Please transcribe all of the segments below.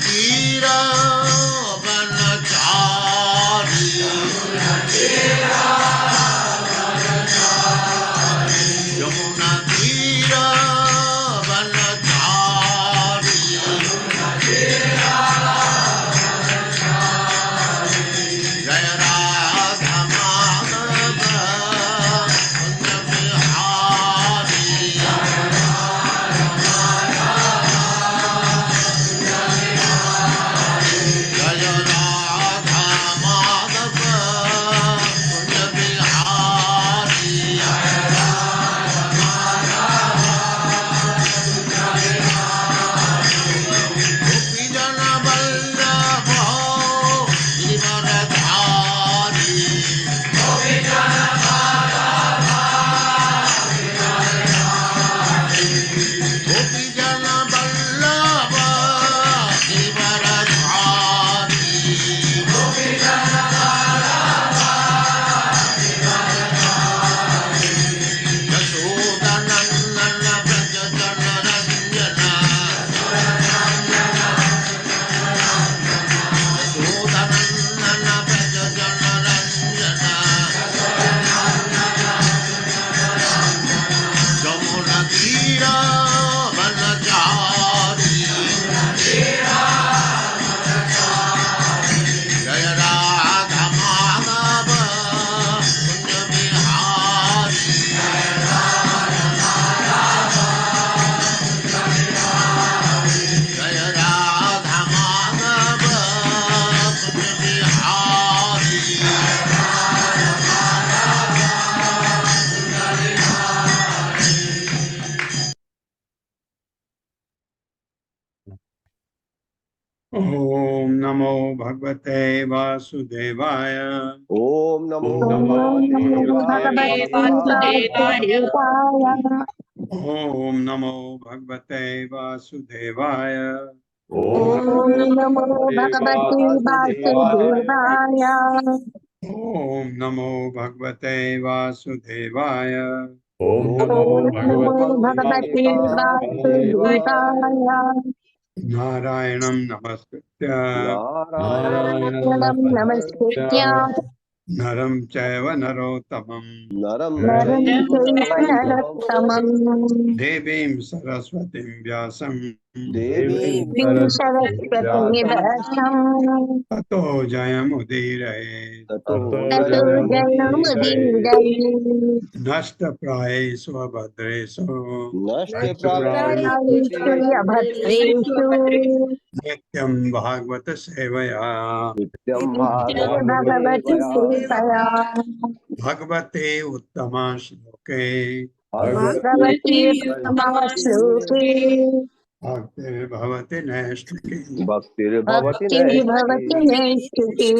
तीरा बनचारी यमुना तीरा बनचारी जय राधा माधव कुंज बिहारी जय राधा माधव कुंज बिहारी गोपी जन वल्लभ गिरिवरधारी गोपी जन वल्लभ गिरिवरधारी यशोदनन्दन व्रज जन रंजन यशोदनन्दन व्रज जन रंजन यमुना तीरा बनचारी जय राधा माधव कुंज बिहारी जय राधा माधव कुंज बिहारी ओम नमो भगवते वासुदेवाय। ओम नमो भगवते वासुदेवाय। ओम नमो भगवते वासुदेवाय। ओम नमो भगवते वासुदेवाय। ओम नमो भगवते वासुदेवाय। ओम ओम नमो भगवते वासुदेवाय। नारायणं नमस्कृत्य नारायणं नमस्कृत्य नरं चैव नरोत्तमं नरम नरं चैव नरोत्तमं देवीं सरस्वतीं व्यासं देवीं सरस्वतीं व्यासं ततो जयमुदीरये। ततो जयमुदीरये। नष्टप्रायेषु अभद्रेषु नष्टप्रायेषु अभद्रेषु नित्यं भागवत सेवया नित्यं भगवति सेवया भगवते उत्तमा श्लोके भगवति उत्तमा श्लोके भक्तिर्भवति नैष्ठिकी। भक्तिर्भवति भक्तिर्भवति नैष्ठिकी।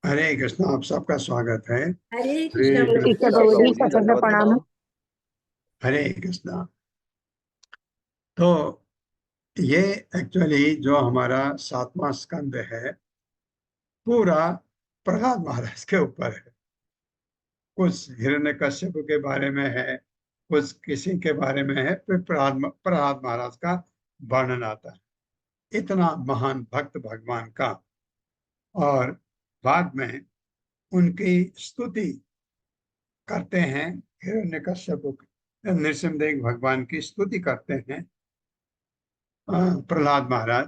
हरे कृष्ण। आप सबका स्वागत है। हरे कृष्ण कृष्ण गौरी सशब्द प्रणाम। हरे कृष्ण। तो ये एक्चुअली जो हमारा 7वां स्कंद है पूरा प्रहलाद महाराज के ऊपर है। कुछ हिरण्यकश्यप के बारे में है, कुछ किसी के बारे में है, फिर प्रहलाद महाराज का वर्णन आता है। इतना महान भक्त भगवान का, और बाद में उनकी स्तुति करते हैं। हिरण्यकश्यप नृसिंहदेव भगवान की स्तुति करते हैं प्रहलाद महाराज,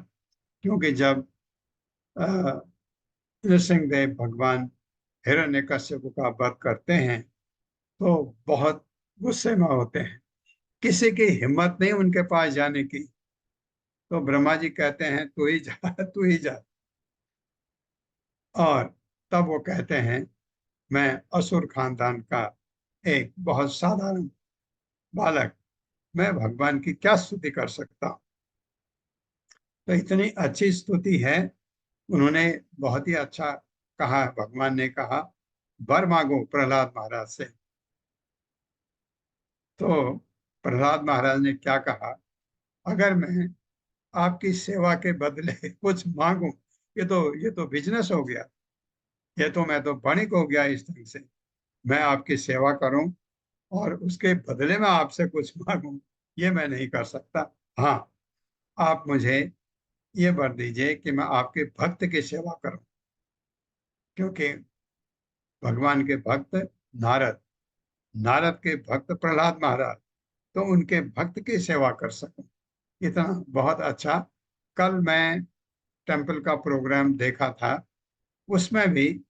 क्योंकि जब नृसिंहदेव भगवान हिरण्यकश्यप का वध करते हैं तो बहुत गुस्से में होते हैं। किसी की हिम्मत नहीं उनके पास जाने की। तो ब्रह्मा जी कहते हैं तू ही जा, तू ही जा। और तब वो कहते हैं मैं असुर खानदान का एक बहुत साधारण बालक, मैं भगवान की क्या स्तुति कर सकता हूँ। तो इतनी अच्छी स्तुति है। उन्होंने बहुत ही अच्छा कहा, भगवान ने कहा वर मांगो प्रहलाद महाराज से। तो प्रहलाद महाराज ने क्या कहा, अगर मैं आपकी सेवा के बदले कुछ मांगू, ये तो बिजनेस हो गया, ये तो मैं तो वणिक हो गया। इस ढंग से मैं आपकी सेवा करूं और उसके बदले में आपसे कुछ मांगू, ये मैं नहीं कर सकता। हाँ, आप मुझे ये वर दीजिए कि मैं आपके भक्त की सेवा करूं, क्योंकि भगवान के भक्त नारद, नारद के भक्त प्रहलाद महाराज, तो उनके भक्त की सेवा कर सकूं, इतना बहुत अच्छा। कल मैं टेंपल का प्रोग्राम देखा था, उसमें भी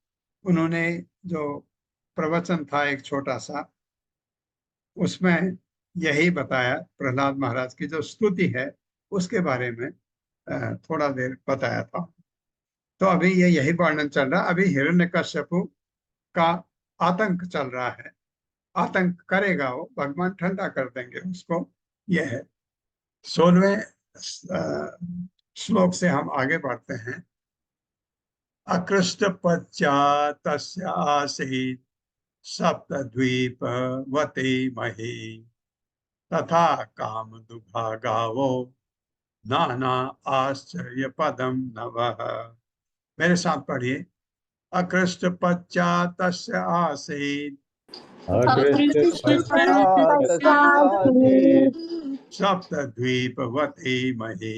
उन्होंने जो प्रवचन था एक छोटा सा, उसमें यही बताया, प्रहलाद महाराज की जो स्तुति है उसके बारे में थोड़ा देर बताया था। तो अभी यही वर्णन चल रहा, अभी हिरण्यकश्यपु का आतंक चल रहा है। आतंक करेगा वो, भगवान ठंडा कर देंगे उसको। यह है 16वें श्लोक से हम आगे बढ़ते हैं। अकृष्ट पश्चातस्य आसीत् सप्तद्वीपवती मही तथा कामदुघा गावो नाना आश्चर्य पदम नवः। मेरे साथ पढ़िए। अकृष्ट पश्चातस्य आसीत् सप्तद्वीपवती मही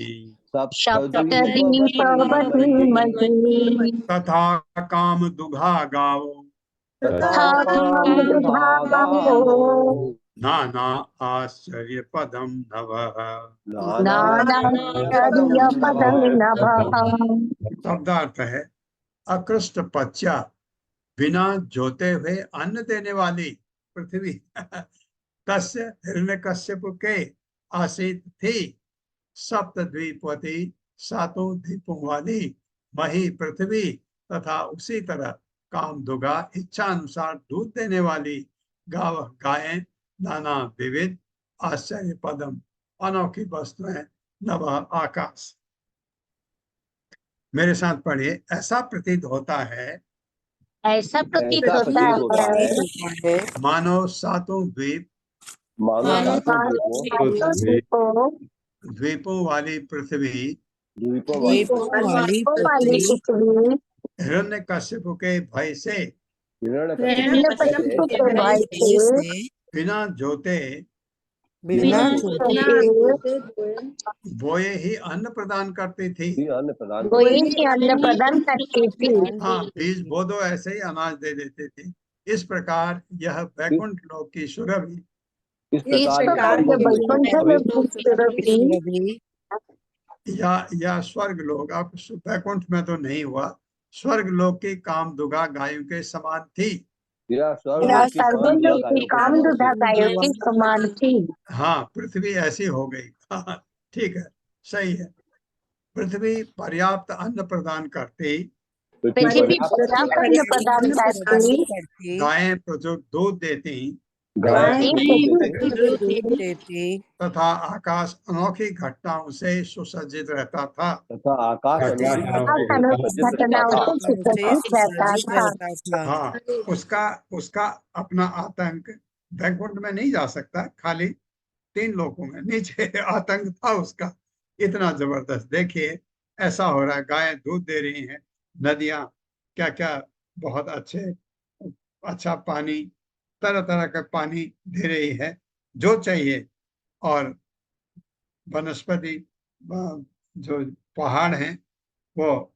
सप्तद्वीपवती मही तथा कामदुघा गावो तथा कामदुघावो नाना आश्चर्य पदम नवः। नानाश्चर्यपदं नभः। शब्दार्थ है अकृष्ट पश्चा, बिना जोते हुए अन्न देने वाली पृथ्वी तस्य हिरण्यकश्यप के आसीत थी सप्तद्वीपवती, सातों द्वीपों वाली मही पृथ्वी, तथा उसी तरह कामदुगा इच्छा अनुसार दूध देने वाली गाव गायें, नाना विविध आश्चर्य पदम अनोखी वस्तुएं, नभ आकाश। मेरे साथ पढ़िए। ऐसा प्रतीत होता है, ऐसा प्रतीत होता है मानो सातों द्वीप, मानो सातों द्वीपों द्वीपों वाली पृथ्वी वाली पृथ्वी हिरण्यकश्यप के भय से, हिरण्यकश्यप के भय से बिना जोते बिना बोए ही अन्न प्रदान करती थी। अन्न प्रदान कोई ही अन्न प्रदान करती थी। हाँ, बीज बो दो, ऐसे ही अनाज दे देते थे। इस प्रकार यह वैकुंठ लोक की सुरभि, इस प्रकार ये वैकुंठ लोक की सुरभि या स्वर्ग लोक, अब वैकुंठ में तो नहीं हुआ, स्वर्ग लोक की कामदुगा गायों के समान थी। या स्वर्ग लोक की कामदुघा गायों के समान थी। हाँ, पृथ्वी ऐसी हो गई। हाँ, ठीक है, सही है। पृथ्वी पर्याप्त अन्न प्रदान करती, पृथ्वी पर्याप्त अन्न प्रदान करती, गायें प्रचुर दूध देती, तथा आकाश अनोखी घटनाओं से सुसज्जित रहता था। तथा आकाश घटनाओं से सुसज्जित रहता था। हाँ, उसका अपना आतंक वैकुंठ में नहीं जा सकता, खाली 3 लोकों में नीचे आतंक था उसका, इतना जबरदस्त। देखिए ऐसा हो रहा है, गायें दूध दे रही हैं, नदियां क्या क्या बहुत अच्छा पानी, तरह तरह का पानी दे रही है जो चाहिए, और वनस्पति जो पहाड़ हैं वो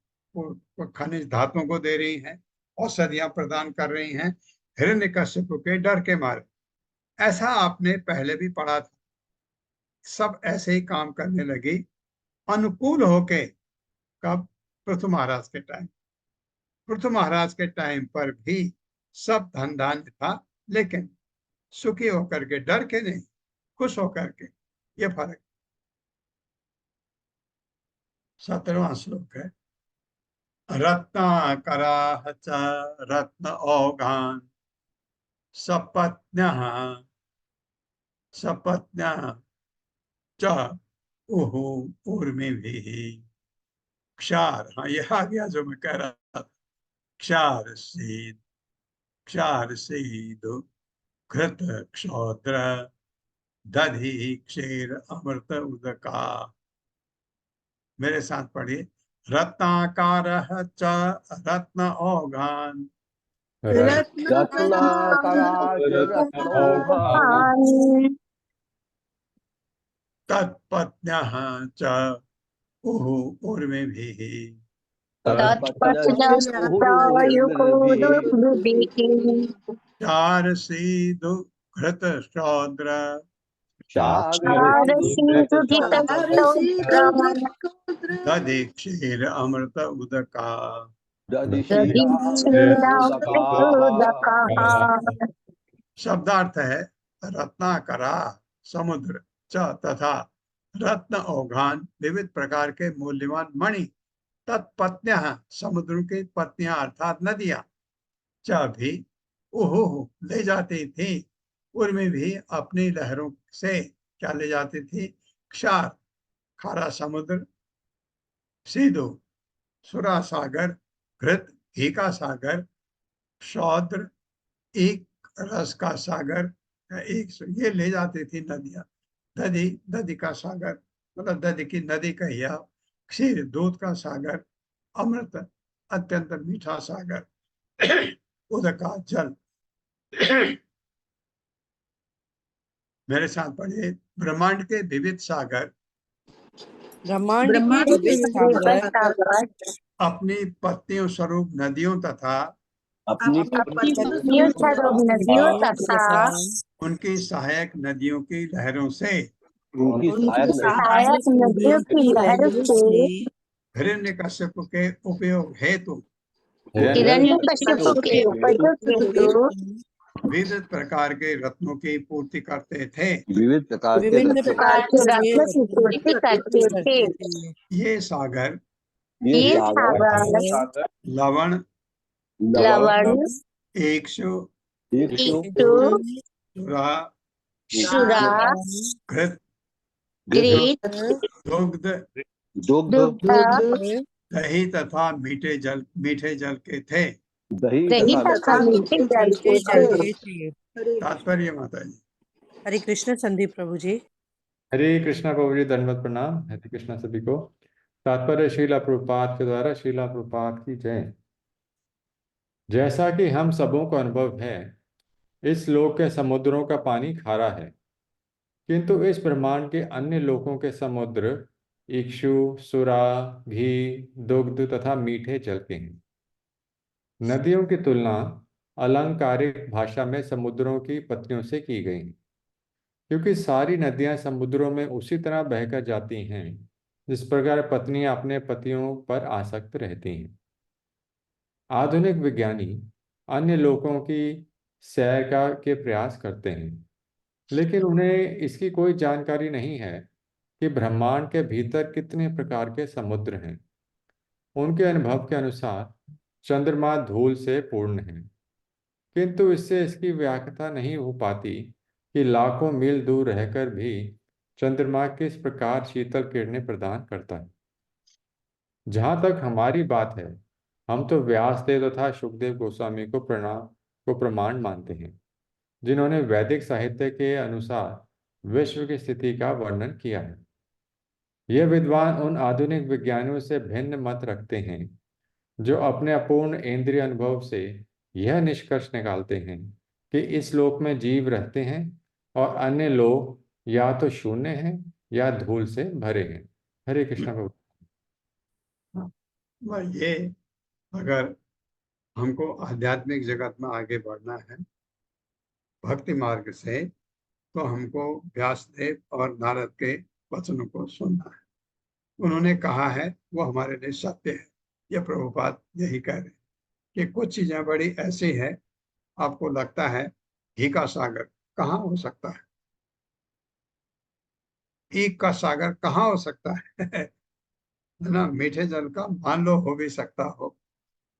खनिज धातुओं को दे रही हैं, औषधियां प्रदान कर रही हैं हिरण्यकश्यप के डर के मारे। ऐसा आपने पहले भी पढ़ा था। सब ऐसे ही काम करने लगी अनुकूल होके। कब? पृथु महाराज के टाइम। पृथु महाराज के टाइम पर भी सब धन धान्य था, लेकिन सुखी होकर के, डर के नहीं, खुश होकर के। ये फर्क। 17वां श्लोक है। रत्नाकराः च रत्न औघान् सपत्न्यः च उहु ऊर्मिभिः क्षार। हाँ, ये आ गया जो मैं कह रहा था। क्षार सीद घृत क्षौत्र दधि क्षीर अमृत उदका। मेरे साथ पढ़िए। रत्नाकारः च रत्न औघान् तत्पत्न्यः च ओहो उर्मे भी चार सीधु घृत सौद्र दधि क्षीर अमृत उदका शब्दार्थ है रत्नाकरा समुद्र च तथा रत्न औघान विविध प्रकार के मूल्यवान मणि तत्पत्न्यः समुद्र की पत्नियां अर्थात नदियां च भी ओहो ले जाती थी उर्मी भी अपनी लहरों से क्या ले जाती थी क्षार खारा समुद्र सीधु सुरा सागर घृत घी का सागर सौद्र एक रस का सागर एक ये ले जाती थी नदियां दधि दधि का सागर मतलब दधि की नदी कहिया क्षीर दूध का सागर अमृत अत्यंत मीठा सागर उदका जल मेरे साथ पढ़िए ब्रह्मांड के विविध सागर ब्रह्मांड के विविध सागर अपनी पत्नियों स्वरूप नदियों तथा अपनी पत्नियों स्वरूप नदियों तथा उनकी सहायक नदियों की लहरों से उनकी सहायक नदियों की लहर से हिरण्यकश्यप के उपयोग हेतु हिरण्यकश्यप के उपयोग हेतु विविध प्रकार के रत्नों की पूर्ति करते थे विविध प्रकार के विभिन्न प्रकार के रत्नों की पूर्ति करते थे। ये सागर ये सागर लवण लवण एकशु सुरा शुरा घृत घृत दुग्ध दुग्ध दही तथा मीठे जल के थे दही तथा मीठे जल के थे। तात्पर्य माता जी हरे कृष्ण संदीप प्रभु जी। हरे कृष्णा प्रभु जी, दंडवत प्रणाम। हरे कृष्णा सभी को। तात्पर्य श्रीला प्रभुपाद के द्वारा। श्रीला प्रभुपाद की जय। जैसा कि हम सबों को अनुभव है, इस लोक के समुद्रों का पानी खारा है, किंतु इस ब्रह्मांड के अन्य लोकों के समुद्र इक्षु सुरा घी दुग्ध तथा मीठे जल के हैं। नदियों की तुलना अलंकारिक भाषा में समुद्रों की पत्नियों से की गई, क्योंकि सारी नदियां समुद्रों में उसी तरह बहकर जाती हैं जिस प्रकार पत्नियां अपने पतियों पर आसक्त रहती हैं। आधुनिक विज्ञानी अन्य लोकों की सैर के प्रयास करते हैं, लेकिन उन्हें इसकी कोई जानकारी नहीं है कि ब्रह्मांड के भीतर कितने प्रकार के समुद्र हैं। उनके अनुभव के अनुसार चंद्रमा धूल से पूर्ण है, किंतु इससे इसकी व्याख्या नहीं हो पाती कि लाखों मील दूर रहकर भी चंद्रमा किस प्रकार शीतल किरणें प्रदान करता है। जहाँ तक हमारी बात है, हम तो व्यासदेव तथा सुखदेव गोस्वामी को प्रमाण मानते हैं, जिन्होंने वैदिक साहित्य के अनुसार विश्व की स्थिति का वर्णन किया है। यह विद्वान उन आधुनिक विज्ञानियों से भिन्न मत रखते हैं जो अपने अपूर्ण इंद्रिय अनुभव से यह निष्कर्ष निकालते हैं कि इस लोक में जीव रहते हैं और अन्य लोग या तो शून्य हैं या धूल से भरे हैं। हरे कृष्ण प्रभु। ये अगर हमको आध्यात्मिक जगत में आगे बढ़ना है भक्ति मार्ग से, तो हमको व्यासदेव और नारद के वचनों को सुनना है। उन्होंने कहा है वो हमारे लिए सत्य है। ये प्रभुपाद यही कह रहे हैं कि कुछ चीजें बड़ी ऐसी है, आपको लगता है घी का सागर कहाँ हो सकता है, ईख का सागर कहाँ हो सकता है ना, मीठे जल का मान लो हो भी सकता हो,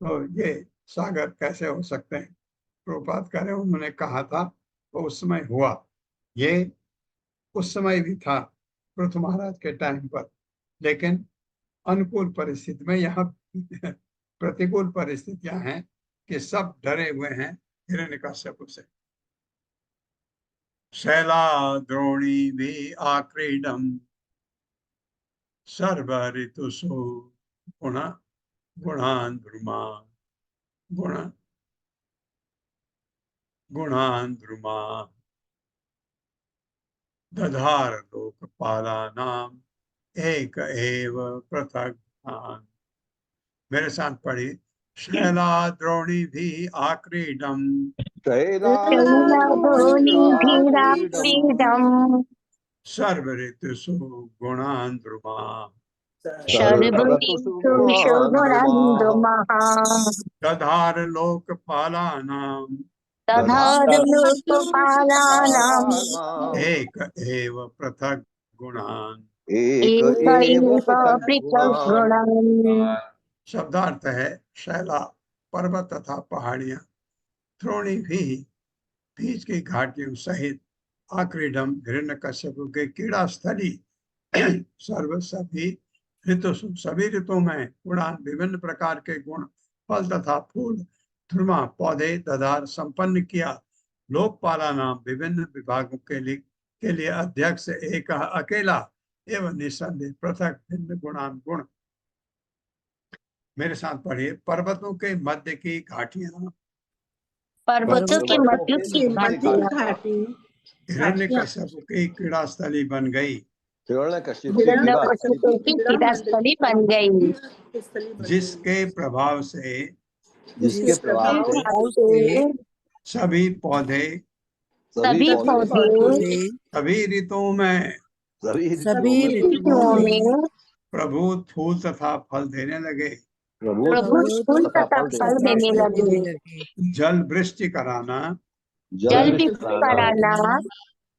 तो ये सागर कैसे हो सकते हैं। प्रभुपाद कह रहे हैं उन्होंने कहा था वो उस समय हुआ। ये उस समय भी था पृथु महाराज के टाइम पर, लेकिन अनुकूल परिस्थिति में यहाँ प्रतिकूल परिस्थितियां हैं कि सब डरे हुए हैं हिरण्यकश्यप से। शैला द्रोणी भी आक्रीडम सर्व ऋतुषु गुणांध्रुमा दधार लोकपालानां एक एव पृथक गुणान। मेरे साथ पढ़िए। शैलाद्रोणी भी आक्रीडम शैलादोनिभिराक्रीडम् सर्व ऋतुषु गुणान ध्रुवा सर्वऋतुषु गुणान्धुमः दधार लोकपालानां दधारलोकपालानाम् एक एव पृथक गुणान। एक एव पृथक् गुणान्। शब्दार्थ है शैला पर्वत तथा पहाड़ियां, द्रोणी भी बीच की घाटियों सहित, आक्रीडम हिरण्यकश्यपु के कीड़ा स्थली, सर्व सभी सभी ऋतुओं में गुणान विभिन्न प्रकार के गुण, फल तथा फूल, ध्रुमा पौधे, दधार संपन्न किया, लोकपाला नाम विभिन्न विभागों के लिए अध्यक्ष एक अकेला एवं निसंदेह पृथक भिन्न गुणान गुण। मेरे साथ पढ़िए। पर्वतों के मध्य की घाटियां पर्वतों के मध्य की घाटियां हिरण्यकश्यप की क्रीड़ा स्थली बन गई, हिरण्यकशिपु की क्रीड़ा स्थली बन गई, जिसके प्रभाव से सभी पौधे सभी पौधे सभी ऋतुओं में ऋतुओं में प्रभु फूल तथा फल देने लगे। प्रभु फूल तथा फल देने लगे। जल वृष्टि कराना, जल वृष्टि कराना,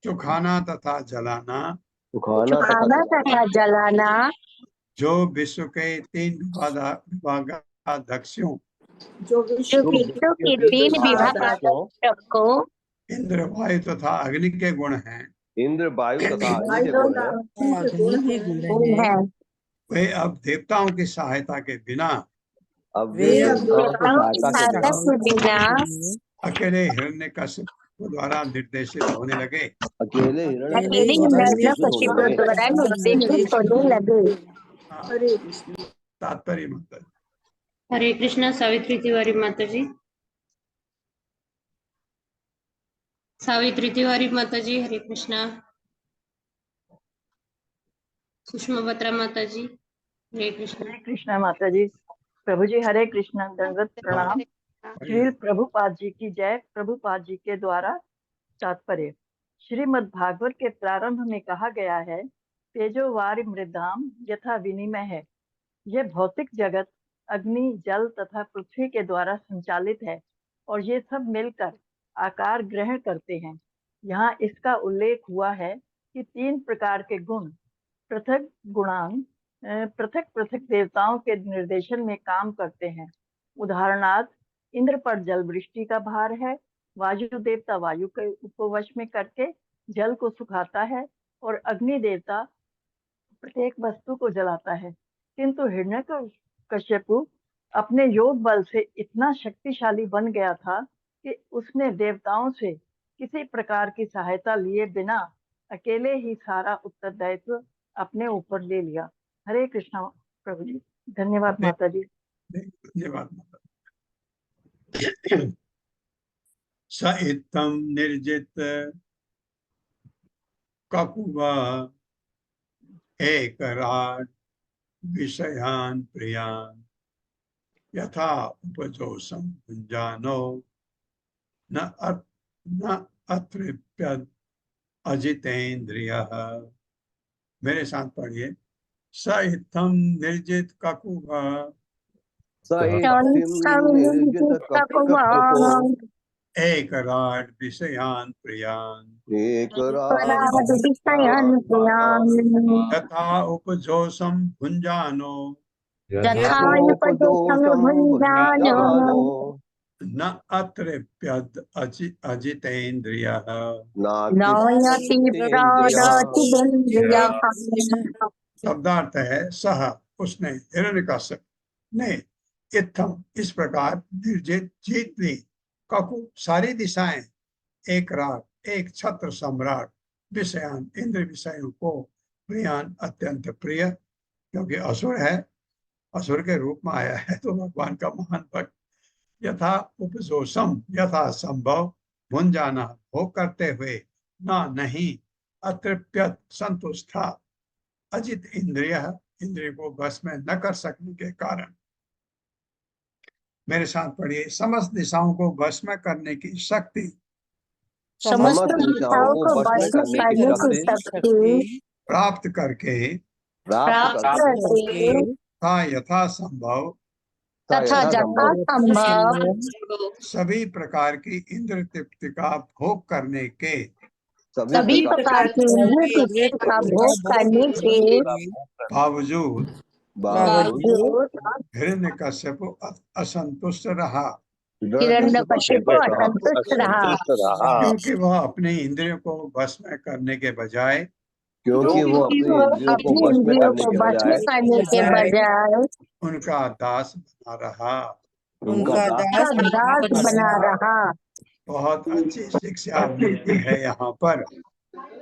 सुखाना तथा जलाना, सुखाना तथा जलाना, जो विश्व के 3 विभागाध्यक्षों जो विश्व के 3 विभागाध्यक्षों को इंद्र, वायु तथा अग्नि के गुण हैं, इंद्र, वायु तथा अग्नि के गुण है। वे अब देवताओं की सहायता के बिना अकेले हिरण्यकश्यप द्वारा निर्देशित होने लगे। अकेले हिरण्यकशिपु द्वारा निर्देशित होने लगे। तात्पर्य माता जी। हरे कृष्णा। सावित्री तिवारी माता जी। सावित्री तिवारी माता जी हरे कृष्णा। सुषमा बत्रा माता जी हरे कृष्णा। हरे कृष्णा माता जी। प्रभु जी हरे कृष्णा, दंडवत प्रणाम। श्री प्रभुपाद जी की जय। प्रभुपाद जी के द्वारा तात्पर्य। श्रीमद् भागवत के प्रारंभ में कहा गया है, तेजो वारि मृदाम यथा विनिमय है। यह भौतिक जगत अग्नि, जल तथा पृथ्वी के द्वारा संचालित है और ये सब मिलकर आकार ग्रहण करते हैं। यहाँ इसका उल्लेख हुआ है कि 3 प्रकार के गुण पृथक गुणान पृथक पृथक देवताओं के निर्देशन में काम करते हैं। उदाहरणार्थ, इंद्र पर जल वृष्टि का भार है, वायु देवता वायु के उपवश में करके जल को सुखाता है और अग्नि देवता प्रत्येक वस्तु को जलाता है। किंतु हिरण्यकश्यपु अपने योग बल से इतना शक्तिशाली बन गया था कि उसने देवताओं से किसी प्रकार की सहायता लिए बिना अकेले ही सारा उत्तरदायित्व अपने ऊपर ले लिया। हरे कृष्णा प्रभु जी। धन्यवाद माता जी। धन्यवाद माता जी। स इत्थं निर्जित ककुवा एकराट विषयान प्रियान यथा उपजोषं भुञ्जानो न अतृप्यत अजितेन्द्रियः। मेरे साथ पढ़िए। स इत्थं निर्जित ककुवा एकराट विषयान प्रियान तथा उपजोषं भुञ्जानो न अतृप्यत अजितेन्द्रियः। शब्दार्थ है सह उसने, हिरण्यकश्यप ने, इत्थम इस प्रकार निर्जित जीत ली, ककु सारी दिशाएं, एक रात एक छत्र सम्राट, विषयान इंद्र विषयों को, प्रियान अत्यंत प्रिय, क्योंकि असुर है, असुर के रूप में आया है तो भगवान का महान भक्त। यथा उपजोषम यथा संभव, भुंजाना भोग करते हुए, ना नहीं, अतृप्यत संतुष्ट था, अजित इंद्रिय को बस में न कर सकने के कारण, मेरे साथ पढ़िए, समस्त दिशाओं को बस में करने की शक्ति समस्त दिशाओं को बस में करने की शक्ति प्राप्त करके प्राप्त करके था यथासंभव तथा यथासंभव सभी प्रकार की इंद्र तृप्ति का भोग करने के सभी प्रकार की इंद्रिय तृप्ति का भोग करने के बावजूद बावजूद हिरण्यकश्यप असंतुष्ट रहा, हिरण्यकशिपु असंतुष्ट रहा, क्योंकि वह अपने इंद्रियों को बस में करने के बजाय क्योंकि वो अपनी इंद्रियों को बस में करने के बजाय उनका दास बना रहा। उनका का दास बना रहा। बहुत अच्छी शिक्षा मिलती है यहाँ पर।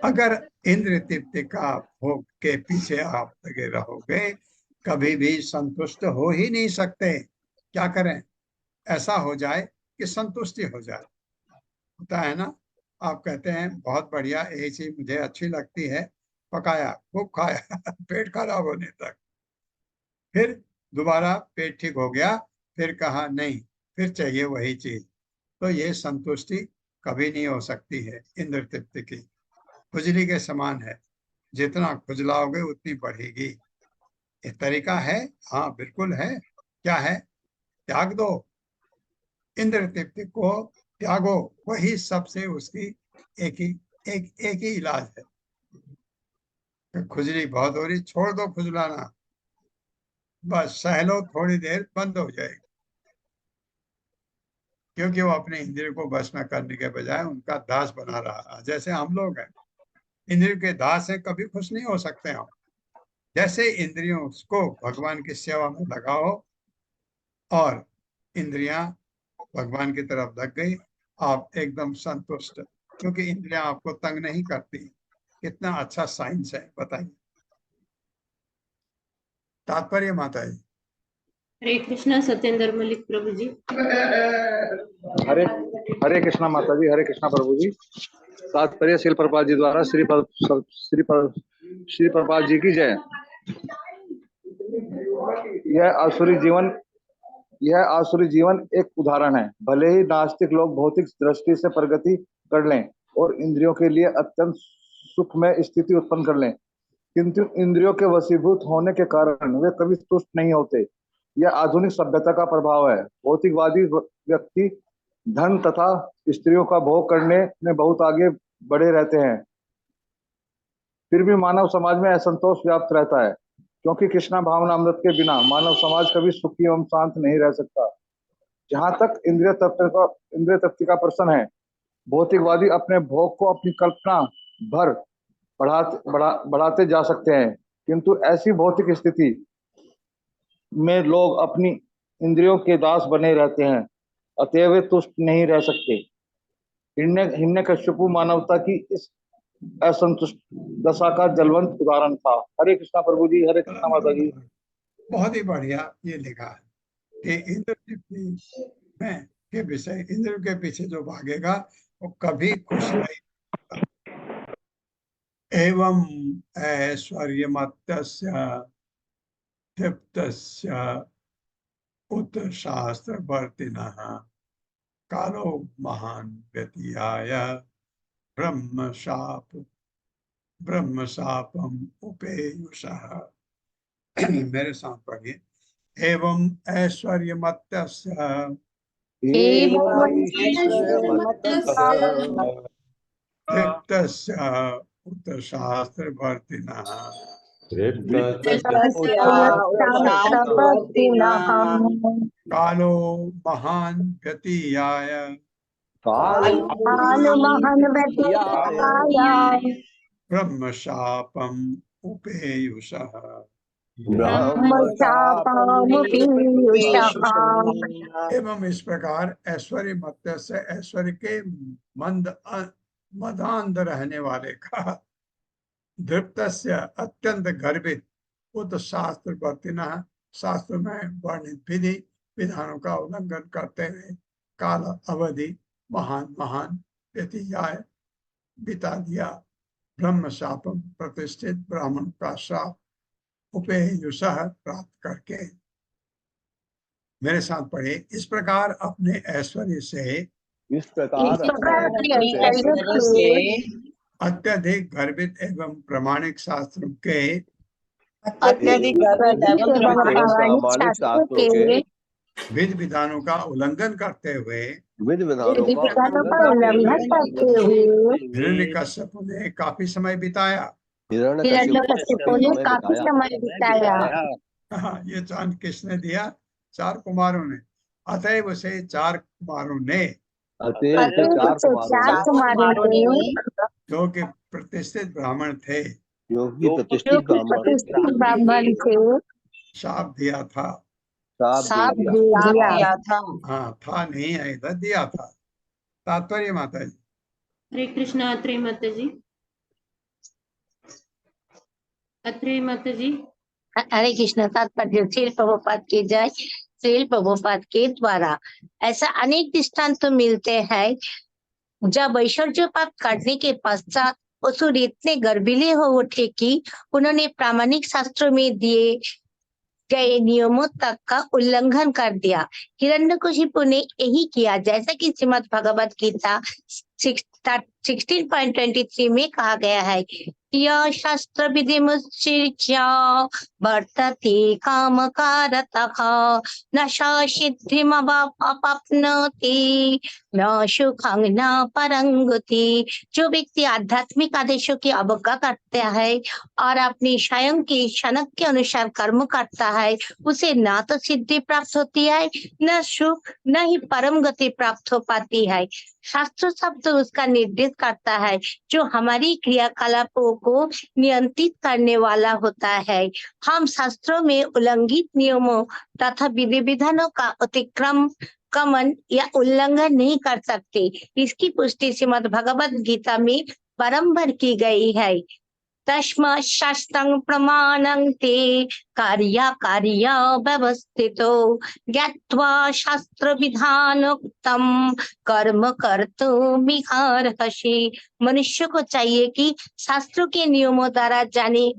अगर इंद्र तृप्ति का भोग के पीछे आप लगे रहोगे, कभी भी संतुष्ट हो ही नहीं सकते। क्या करें, ऐसा हो जाए कि संतुष्टि हो जाए, होता है ना। आप कहते हैं बहुत बढ़िया, यही चीज मुझे अच्छी लगती है, पकाया, खूब खाया पेट खराब होने तक, फिर दोबारा पेट ठीक हो गया, फिर कहा नहीं, फिर चाहिए वही चीज, तो ये संतुष्टि कभी नहीं हो सकती है। इंद्र तृप्ति की खुजली के समान है, जितना खुजलाओगे उतनी बढ़ेगी। ये तरीका है, हाँ बिल्कुल है। क्या है, त्याग दो, इंद्र तृप्ति को त्यागो, वही सबसे उसकी एक ही इलाज है। खुजली बहुत हो रही, छोड़ दो खुजलाना, बस सह लो, थोड़ी देर बंद हो जाएगी, क्योंकि वो अपने इंद्रियों को बस में करने के बजाय उनका दास बना रहा। जैसे हम लोग हैं, इंद्रियों के दास हैं, कभी खुश नहीं हो सकते हम। जैसे इंद्रियों को भगवान की सेवा में लगाओ और इंद्रियां भगवान की तरफ लग गई, आप एकदम संतुष्ट, क्योंकि इंद्रियां आपको तंग नहीं करती। कितना अच्छा साइंस है, बताइए। तात्पर्य माता जी। हरे कृष्णा सत्येंद्र मलिक प्रभु जी। हरे हरे कृष्णा माता जी, हरे कृष्णा प्रभु जी। तात्पर्य श्रील प्रभुपाद जी द्वारा श्री प्रभुपाद जी की जय। यह आसुरी जीवन एक उदाहरण है। भले ही नास्तिक लोग भौतिक दृष्टि से प्रगति कर लें और इंद्रियों के लिए अत्यंत सुखमय स्थिति उत्पन्न कर लें, किंतु इंद्रियों के वशीभूत होने के कारण वे कभी तुष्ट नहीं होते। यह आधुनिक सभ्यता का प्रभाव है। भौतिकवादी व्यक्ति धन तथा स्त्रियों का भोग करने में बहुत आगे बढ़े रहते हैं, फिर भी मानव समाज में असंतोष व्याप्त रहता है, क्योंकि कृष्णा भावना अमृत के बिना मानव समाज कभी सुखी एवं शांत नहीं रह सकता। जहां तक इंद्रिय तृप्ति का प्रश्न है, भौतिकवादी अपने भोग को अपनी कल्पना भर बढ़ाते जा सकते हैं, किंतु ऐसी भौतिक स्थिति में लोग अपनी इंद्रियों के दास बने रहते हैं, अतः वे तुष्ट नहीं रह सकते। हिरण्यकश्यपु मानवता की इस असंतुष्ट दशा का जलवंत उदाहरण था। हरे कृष्णा प्रभु जी, हरे कृष्णा माता जी। बहुत ही बढ़िया ये लिखा है कि इंद्र तृप्ति में के विषय, इंद्र के पीछे जो भागेगा वो कभी खुश नहीं होगा। एवं ऐश्वर्यमत्तस्य तृप्तस्य उत शास्त्रवर्तिनः कालो महान व्यतीयाय ब्रह्मशापम उपेयुषः। मेरे साथ पढ़िए। एवं ऐश्वर्यमत्तस्य तृप्तस्य उत शास्त्रवर्तिनः कालो महान व्यतीयाय ब्रह्मशापम उपेयुषः। एवं इस प्रकार ऐश्वर्य मत्स्य से ऐश्वर्य के मदांध रहने वाले का धृप्तस्य अत्यंत गर्वित उत शास्त्र वर्तिना, शास्त्र में वर्णित विधि विधानों का उल्लंघन करते हुए काल अवधि महान व्यतीयाय बिता दिया। ब्रह्म शापम प्रतिष्ठित ब्राह्मण का शाप उपेयुषः प्राप्त करके। मेरे साथ पढ़े, इस प्रकार अपने ऐश्वर्य से इस प्रकार इस प्रकार अपने अपने ऐश्वर्य से अत्यधिक गर्वित एवं प्रामाणिक शास्त्रों के अत्यधिक गर्वित एवं प्रामाणिक शास्त्रों के विधि विधानों का उल्लंघन करते हुए विधि विधानों विधानों का उल्लंघन करते हुए हिरण्यकश्यप ने काफी समय बिताया। हिरण्यकश्यप ने काफी समय बिताया। हाँ, ये चांद किसने दिया? 4 कुमारों ने। अतएव उसे 4 कुमारों ने, अतएव उसे 4 कुमारों ने जो कि प्रतिष्ठित ब्राह्मण थे, जो कि प्रतिष्ठित ब्राह्मण थे, शाप दिया था। साप दे दिया था। हाँ, था नहीं है इधर, दिया था। तात्पर्य माता जी। हरे कृष्णा। अत्रेय माता जी। अत्रेय माता जी। हरे कृष्ण। तात्पर्य श्रील प्रभुपाद की जय। श्रील प्रभुपाद के द्वारा ऐसा अनेक दृष्टांत तो मिलते हैं जब ऐश्वर्यपात करने के पश्चात असुर इतने गर्वीले हो उठे कि उन्होंने प्रामाणिक शास्त्रों में दिए गए नियमों तक का उल्लंघन कर दिया। हिरण्यकशिपु ने यही किया, जैसा कि श्रीमद् भगवद गीता 16.23 में कहा गया है, यह शास्त्र विधि मुच्चिर्य वर्तते काम कारतः न सिद्धिमवाप्नोति न सुखं न परंगति। जो व्यक्ति आध्यात्मिक आदेशों की अवज्ञा करता है और अपनी स्वयं की क्षणक के अनुसार कर्म करता है, उसे ना तो सिद्धि प्राप्त होती है, न सुख, न ही परम गति प्राप्त हो पाती है। शास्त्र शब्द उसका निर्देश करता है जो हमारी क्रियाकलापों को नियंत्रित करने वाला होता है। हम शास्त्रों में उल्लंघित नियमों तथा विधि विधानों का अतिक्रमण या उल्लंघन नहीं कर सकते। इसकी पुष्टि श्रीमद् भगवद गीता में बारंबार की गई है। तस्मात् शास्त्रं प्रमाणं ते कार्य व्यवस्थितो ज्ञात्वा शास्त्र विधानोक्तं कर्म कर्तुमिहार्हसि। मनुष्य को चाहिए कि शास्त्रों के नियमों द्वारा जाने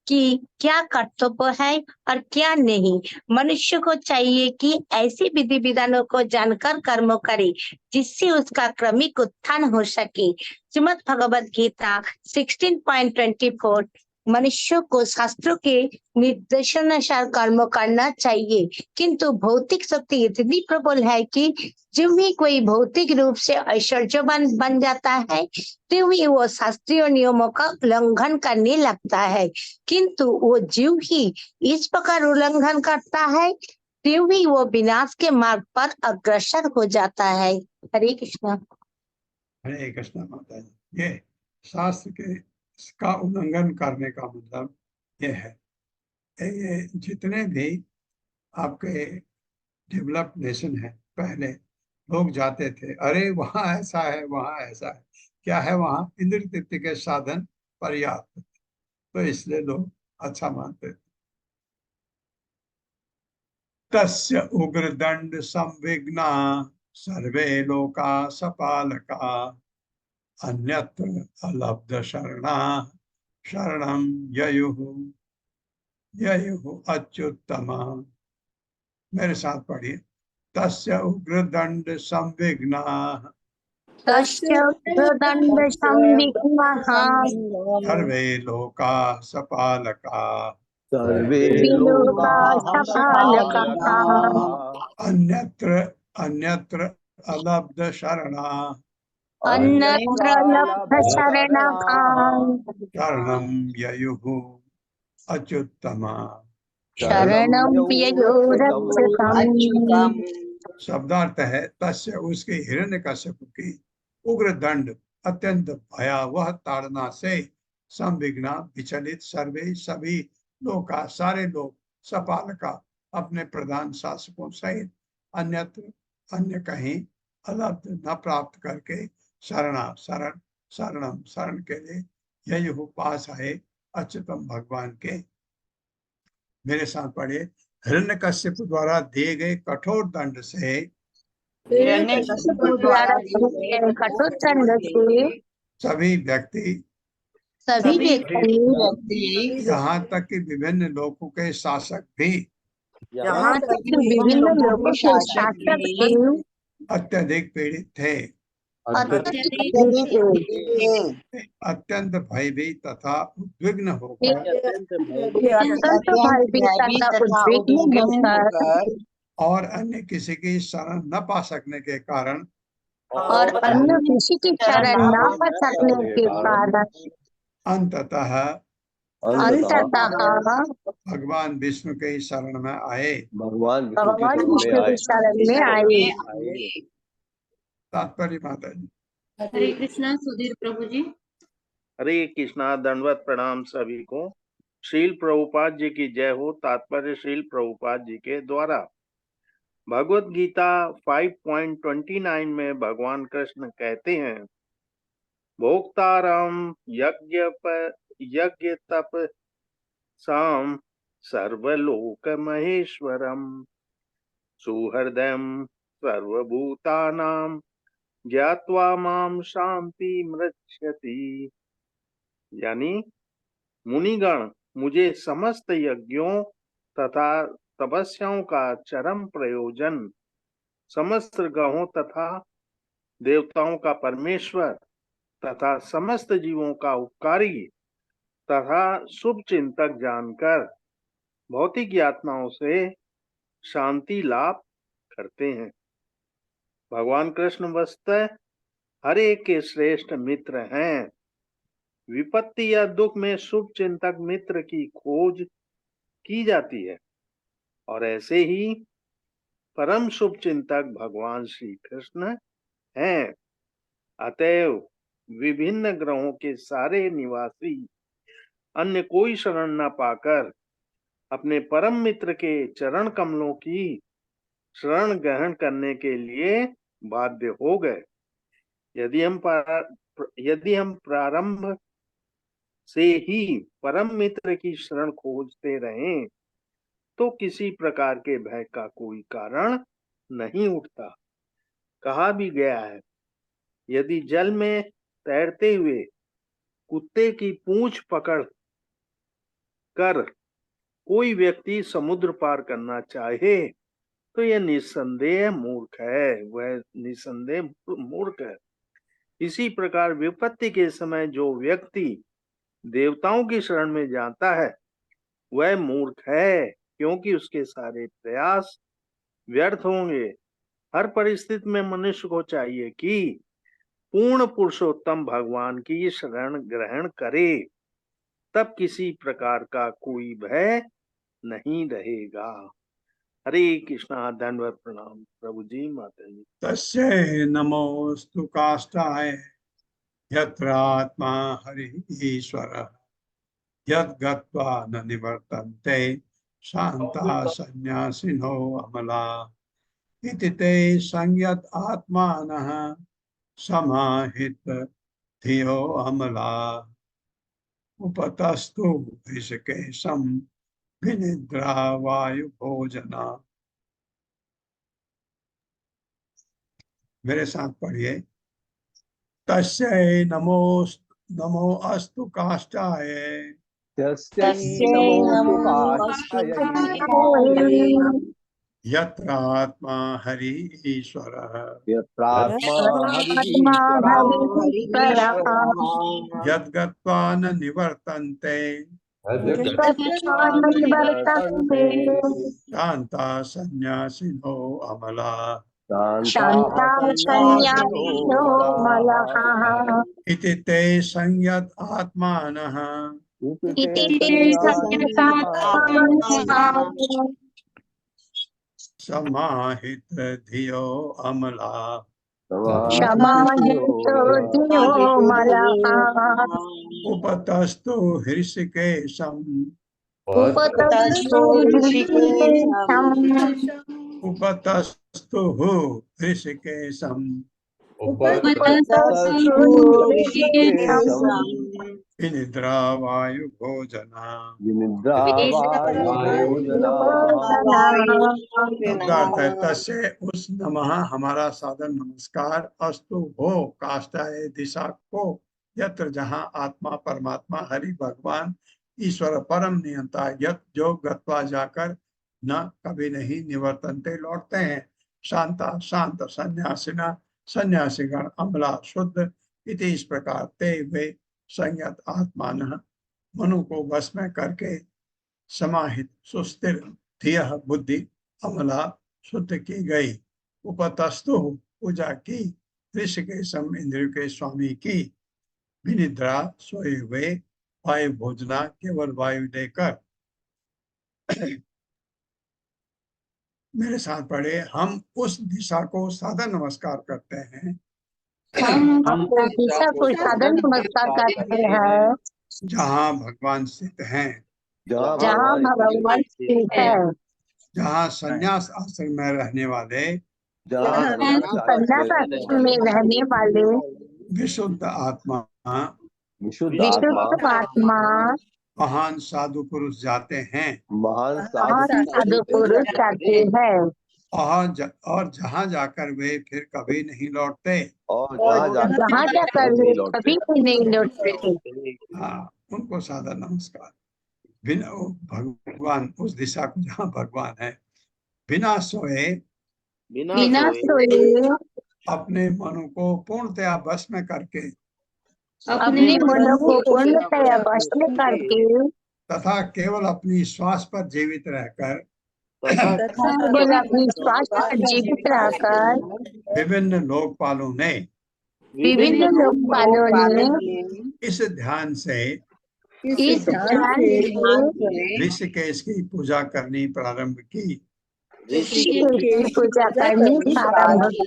कि क्या कर्तव्य है और क्या नहीं। मनुष्य को चाहिए कि ऐसे विधि विधानों को जानकर कर्म करे जिससे उसका क्रमिक उत्थान हो सके। श्रीमद् भगवद गीता 16.24 मनुष्य को शास्त्रों के निर्देशानुसार कर्म करना चाहिए, किंतु भौतिक शक्ति इतनी प्रबल है कि जब भी कोई भौतिक रूप से ऐश्वर्यवान बन जाता है तो भी वो शास्त्रीय नियमों का उल्लंघन करने लगता है। किंतु वो जीव ही इस प्रकार उल्लंघन करता है तो भी वो विनाश के मार्ग पर अग्रसर हो जाता है। हरे कृष्ण। हरे कृष्ण माता जी। ये शास्त्र के का उल्लंघन करने का मतलब ये है, ये जितने भी आपके डेवलप नेशन है, पहले लोग जाते थे, अरे वहां ऐसा है, वहां ऐसा है, क्या है वहां? इंद्र तृप्ति के साधन पर्याप्त, तो इसलिए लोग अच्छा मानते थे। तस्य उग्रदंड संविघ्ना सर्वे लोका सपालका अन्यत्र अलब्ध शरणा शरणं ययुः अच्युत्तमा। मेरे साथ पढ़िए, तस्य उग्रदंड संविघ्ना तस्य उग्रदंड संविघ्नः सर्वे लोका सपालका सर्वे लोका सपालकाः अन्यत्र अलब्ध शरणा अन्यत्र लब्ध शरणः शरणं ययुः अच्युत्तमा। शरणं ययोरच्युतम्। शब्दार्थ है, तस्य उसके हिरण्यकश्यप की उग्र दंड अत्यंत भयावह ताड़ना से संविघ्ना विचलित सर्वे सभी लोग का सारे लोग सपालका अपने प्रधान शासकों सहित अन्यत्र अन्य कहीं अलब्ध न प्राप्त करके शरण के लिए यही पास है अच्युतम भगवान के। मेरे साथ पढ़े, हिरण्यकश्यप द्वारा दिए गए कठोर दंड से कठोर दंड से सभी व्यक्ति सभी व्यक्ति यहाँ तक कि विभिन्न लोगों के शासक भी यहाँ तक कि विभिन्न लोगों के शासक भी अत्यधिक पीड़ित थे, अत्यंत भयभीत तथा उद्विग्न होकर अत्यंत भयभीत तथा उद्विग्न होकर और अन्य किसी की शरण न पा सकने के कारण और अन्य किसी की शरण न पा सकने के कारण अंततः अंततः भगवान विष्णु के शरण में आए। भगवान विष्णु की शरण में आए। तात्पर्य माता जी। हरे कृष्णा सुधीर प्रभु जी। हरे कृष्णा, दंडवत प्रणाम सभी को। श्रील प्रभुपाद जी की जय हो। तात्पर्य श्रील प्रभुपाद जी के द्वारा भगवत गीता 5.29 में भगवान कृष्ण कहते हैं, भोक्तारम यज्ञ तप साम सर्वलोक महेश्वरम सुहृदयम सर्वभूतानाम ज्ञात्वा माम शांति मृच्छति। यानी मुनिगण मुझे समस्त यज्ञों तथा तपस्याओं का चरम प्रयोजन, समस्त ग्रहों तथा देवताओं का परमेश्वर तथा समस्त जीवों का उपकारी तथा शुभ चिंतक जानकर भौतिक यातनाओं से शांति लाभ करते हैं। भगवान कृष्ण वस्तुतः हर एक के श्रेष्ठ मित्र हैं। विपत्ति या दुख में शुभ चिंतक मित्र की खोज की जाती है और ऐसे ही परम शुभ चिंतक भगवान श्री कृष्ण हैं। अतएव विभिन्न ग्रहों के सारे निवासी अन्य कोई शरण न पाकर अपने परम मित्र के चरण कमलों की शरण ग्रहण करने के लिए बाध्य हो गए। यदि हम प्रारंभ से ही परम मित्र की शरण खोजते रहें तो किसी प्रकार के भय का कोई कारण नहीं उठता। कहा भी गया है, यदि जल में तैरते हुए कुत्ते की पूंछ पकड़ कर कोई व्यक्ति समुद्र पार करना चाहे तो यह निस्संदेह मूर्ख है, वह निस्संदेह मूर्ख है। इसी प्रकार विपत्ति के समय जो व्यक्ति देवताओं की शरण में जाता है वह मूर्ख है, क्योंकि उसके सारे प्रयास व्यर्थ होंगे। हर परिस्थिति में मनुष्य को चाहिए कि पूर्ण पुरुषोत्तम भगवान की शरण ग्रहण करे, तब किसी प्रकार का कोई भय नहीं रहेगा। हरे कृष्णा, धन्यवाद प्रणाम प्रभु जी, माता जी। तस्यै नमोस्तु काष्ठाय यत्र आत्मा हरि ईश्वरः यद्गत्वा न निवर्तन्ते शान्ता सन्यासिनो अमला इति ते संयत आत्मानः समाहित धियो अमला उपतस्तु ऋषिकेशं विनिद्रा वायु भोजना। मेरे साथ पढ़िए। तस्यै नमो अस्तु काष्ठाय यत्र आत्मा हरि ईश्वरः यद्गत्वा न निवर्तन्ते शान्ता सन्यासिनो अमला इति ते संयत आत्मानः समाहित धियो अमला उपतस्तु हृषिकेशं उपतस्तु हृषिकेशं विनिद्रा वायु भोजना। तस्य उस नमः हमारा सादर नमस्कार, अस्तु हो काष्ठाय दिशा को यत्र जहाँ आत्मा परमात्मा हरि भगवान ईश्वर परम नियंता यत जो गत्वा जाकर न कभी नहीं निवर्तनते लौटते हैं। शांता शांत संन्यासिना संन्यासीगण अमला शुद्ध इति इस प्रकार ते वे संयत आत्मान मनु को वश में करके समाहित सुस्थिर धिय बुद्धि अमला शुद्ध की गई। उपतस्तु पूजा की ऋषिकेशम इंद्रियों के स्वामी की विनिद्रा सोए हुए वायु भोजना केवल वायु लेकर। मेरे साथ पढ़े, हम उस दिशा को सादर नमस्कार करते हैं हम उस दिशा को सादर नमस्कार करते हैं जहाँ भगवान स्थित हैं, जहाँ भगवान स्थित है, जहाँ संन्यास आश्रम में रहने वाले संन्यास आश्रम में रहने वाले विशुद्ध आत्मा विशुद्ध आत्मा महान साधु पुरुष जाते हैं महान साधु पुरुष जाते हैं और जहाँ जाकर वे फिर कभी नहीं लौटते। और जहाँ जाकर वे कभी नहीं लौटते। हाँ, उनको सादर नमस्कार। बिना भगवान उस दिशा को जहाँ भगवान है, बिना सोए अपने मन को पूर्णतया वश में करके अपने मन को पूर्णतया वश में करके तथा केवल अपनी श्वास पर जीवित रहकर केवल अपनी श्वास पर जीवित रहकर विभिन्न लोकपालों ने इस ध्यान से ऋषिकेश की पूजा करनी प्रारंभ की। पूजा करनी प्रारंभ की।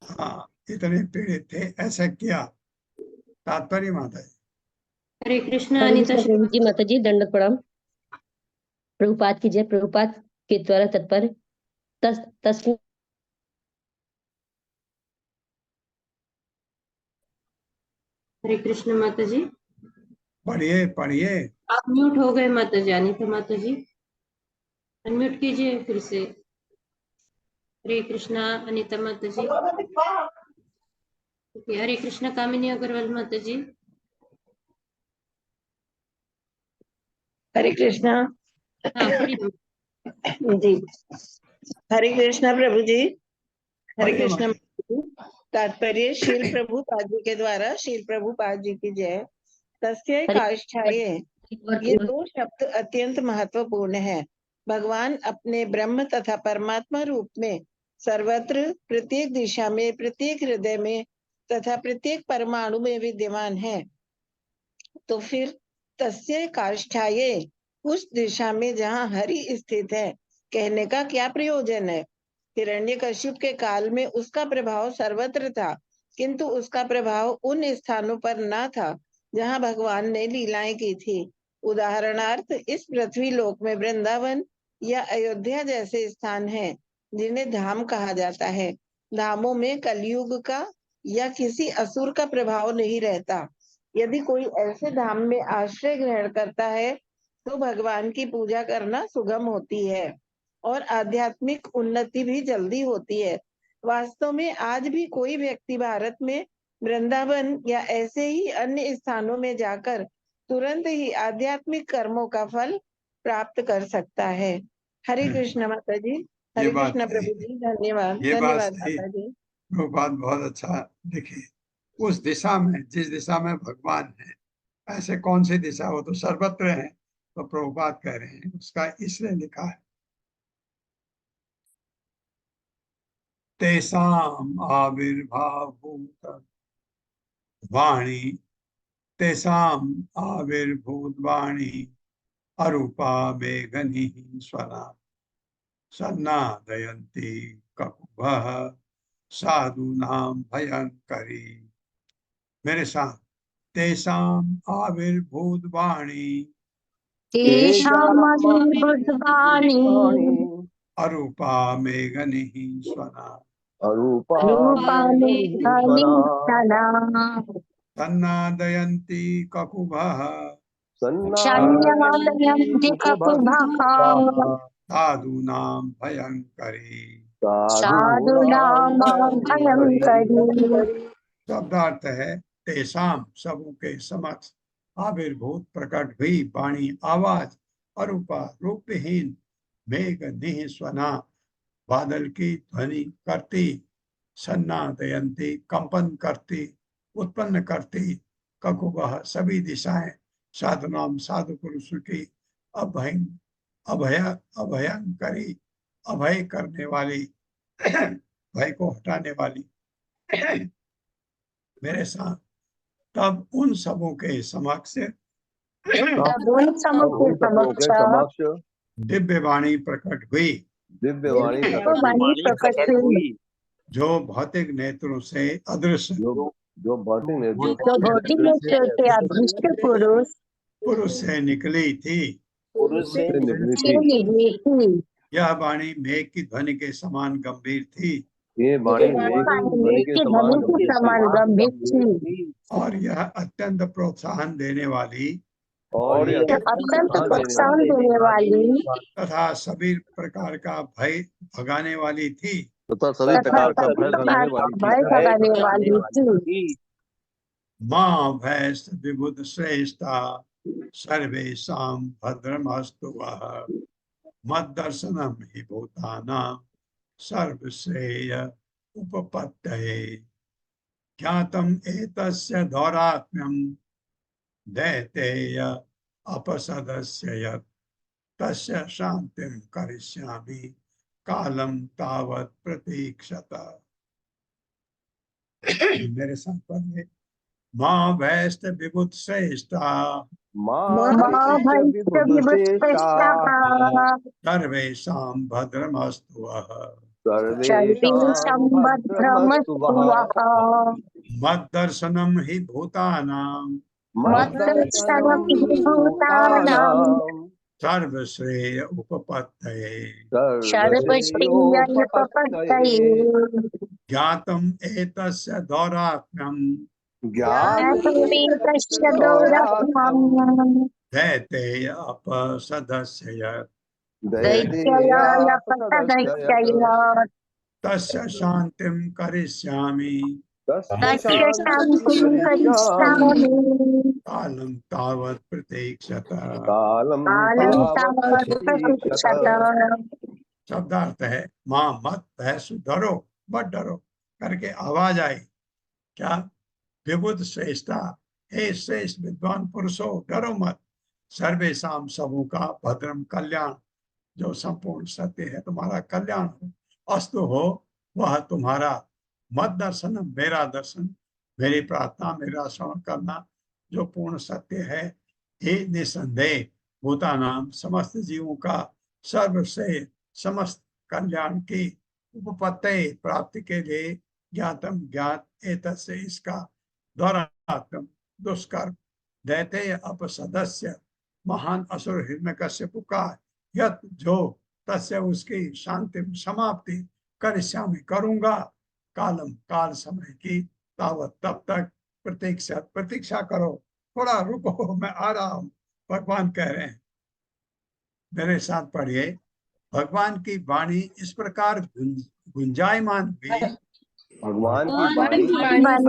हाँ, इतने पीड़ित थे, ऐसा किया। तात्पर्य माता जी। हरे कृष्ण अनिता जी माता जी दंडवत प्रणाम। प्रभुपाद की जय। प्रभुपाद के द्वारा तत्पर हरे कृष्ण माता जी। पढ़िए पढ़िए। आप म्यूट हो गए माता जी। अनिता माता जी अनम्यूट कीजिए फिर से। हरे कृष्णा अनिता माता जी। हरे कृष्णा कामिनी अग्रवाल माता जी। हरे कृष्णा। हाँ जी हरे कृष्णा प्रभु जी। हरे कृष्णा। तात्पर्य शील प्रभुपाद जी के द्वारा शील प्रभुपाद जी की जय। तस्य काष्ठाये, ये दो शब्द अत्यंत महत्वपूर्ण है। भगवान अपने ब्रह्म तथा परमात्मा रूप में सर्वत्र प्रत्येक दिशा में प्रत्येक हृदय में तथा प्रत्येक परमाणु में विद्यमान है। तो फिर तस्य काष्ठाये, उस दिशा में जहाँ हरि स्थित है, कहने का क्या प्रयोजन है। हिरण्यकश्यप के काल में उसका प्रभाव सर्वत्र था, किंतु उसका प्रभाव उन स्थानों पर न था जहाँ भगवान ने लीलाएं की थी। उदाहरणार्थ इस पृथ्वी लोक में वृंदावन या अयोध्या जैसे स्थान हैं, जिन्हें धाम कहा जाता है। धामों में कलयुग का या किसी असुर का प्रभाव नहीं रहता। यदि कोई ऐसे धाम में आश्रय ग्रहण करता है तो भगवान की पूजा करना सुगम होती है और आध्यात्मिक उन्नति भी जल्दी होती है। वास्तव में आज भी कोई व्यक्ति भारत में वृंदावन या ऐसे ही अन्य स्थानों में जाकर तुरंत ही आध्यात्मिक कर्मों का फल प्राप्त कर सकता है। हरे कृष्ण माता जी। हरे कृष्ण प्रभु जी। धन्यवाद। धन्यवाद माता जी। वो बात बहुत अच्छा लिखी। उस दिशा में, जिस दिशा में भगवान है, ऐसे कौन सी दिशा, वो तो सर्वत्र है। तो प्रभुपाद कह रहे हैं उसका इसलिए लिखा है तेसाम आविर्भाव वाणी, तेसाम आविर्भूत वाणी अरूपा मेघनी स्वना सन्नादयन्ति ककुभः साधूनां भयंकरी। मेरे साथ तेसाम आविर्भूत वाणी अरूपा मेघनी स्वना सन्नादयन्ति ककुभः साधूनां भयंकरी। शब्दार्थ है तेसाम सबों के समक्ष आविर्भूत प्रकट हुई वाणी आवाज अरूपा रूपहीन मेघ निह स्वना बादल की ध्वनि करती सन्नादयंती कंपन करती उत्पन्न करती ककुबह सभी दिशाएं साधुनाम साधु पुरुषों की अभय अभय अभयंकरी अभय करने वाली भय को हटाने वाली मेरे साथ तब उन सबों के समक्ष तब उन समों के समक्ष दिव्य वाणी प्रकट हुई दिव्य वाणी वाणी प्रकट हुई जो भौतिक नेत्रों से अदृश्य जो भौतिक नेत्रों जो भौतिक नेत्र के अदृश्य पुरुष से निकली थी से निकली से थी। निकली थी। यह वाणी मेघ की ध्वनि के समान गंभीर थी ये वाणी मेघ की ध्वनि के समान गंभीर थी और यह अत्यंत प्रोत्साहन देने वाली और ये अत्यंत प्रोत्साहन देने वाली तथा सभी प्रकार का भय भगाने वाली थी तथा सभी प्रकार का भय भगाने वाली थी। भय भगाने वाली थी। माँ भैस विबुध श्रेष्ठा सर्वेषां भद्रमस्तु वः मद्दर्शनम हि भूतानां सर्वश्रेय उपपत्तये ज्ञातम् एतस्य दौरात्म्यं दैतेय अपसदस्य यत् तस्य शान्तिं करिष्यामि कालम तावत् प्रतीक्षत। मेरे साथ पढ़िए। माँ भैस्त विबुध श्रेष्ठा माँ सर्वेषां भद्रमस्तु वः सर्वेषां भद्रमस्तु वः मद्दर्शनं हि भूतानां मद्दर्शनं हि भूतानां सर्वश्रेय उपपत्तये सर्वश्रेय उपपत्तये ज्ञातम् एतस्य दौरात्म्यं ज्ञातमेतस्य दौरात्म्यं दैतेय अपसदस्य यत् दैत्याय अपसदस्य यत् तस्य शान्तिं करिष्यामि तस्य शान्तिं करिष्यामि कालं तावत् प्रतीक्षत। कालं तावत् प्रतीक्षत। शब्दार्थ है माँ मत भैसु डरो मत डरो करके आवाज आई। क्या? विबुध श्रेष्ठा, हे श्रेष्ठ विद्वान पुरुषो डरो मत। सर्वेषां सबों का भद्रम कल्याण, जो संपूर्ण सत्य है तुम्हारा कल्याण हो, अस्तु हो वह तुम्हारा। मत दर्शन मेरा दर्शन, मेरी प्रार्थना मेरा श्रवण करना जो पूर्ण सत्य है। हे निसंदेह भूतानाम समस्त जीवों का सर्वश्रेय समस्त कल्याण की उपपत्ति प्राप्ति के लिए ज्ञातम ज्ञात एतस्य इसका दौरात्म दुष्कर्म दैतेय अपसदस्य महान असुर हिरण्यकश्यप का यत जो तस्य उसकी शांति समाप्ति करिष्यामि करूंगा कालम काल समय की तावत तब तक प्रतीक्षा करो, थोड़ा रुको मैं आ रहा हूं, भगवान कह रहे हैं। मेरे साथ पढ़िए। भगवान की वाणी इस प्रकार गुंजायमान हुई, भगवान की गुंजायमान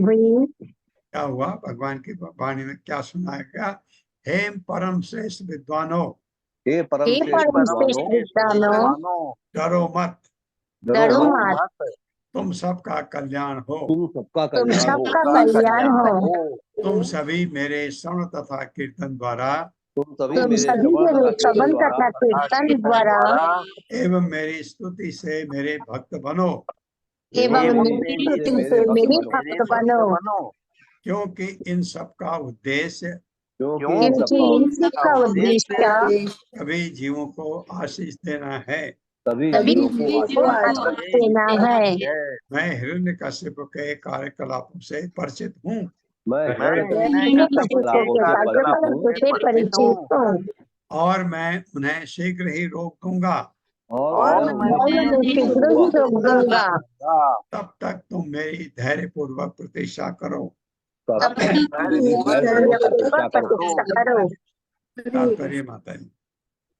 हुई। क्या हुआ? भगवान की वाणी में क्या सुनाया गया? हे परम श्रेष्ठ विद्वानो, हे परम श्रेष्ठ विद्वानो, डरो मत, डरो मत, तुम सबका कल्याण हो, तुम सबका कल्याण हो। तुम सभी मेरे श्रवण तथा कीर्तन द्वारा, तुम सभी तुम मेरे सभी मेरे श्रवण तथा कीर्तन द्वारा एवं मेरी स्तुति से मेरे भक्त बनो, एवं मेरी स्तुति से मेरे भक्त बनो। क्योंकि इन सब का उद्देश्य क्योंकि इन सब का उद्देश्य सभी जीवों को आशीष देना है। सभी जीवों को आशीष देना है। मैं हिरण्यकश्यप के कार्यकलापों से परिचित हूँ, परिचित हूँ और मैं उन्हें शीघ्र ही रोक दूंगा। और मैं शीघ्र ही रोक दूंगा। तब तक तुम मेरी धैर्य पूर्वक प्रतीक्षा करो। तब तक प्रतीक्षा करो। तात्पर्य माता जी।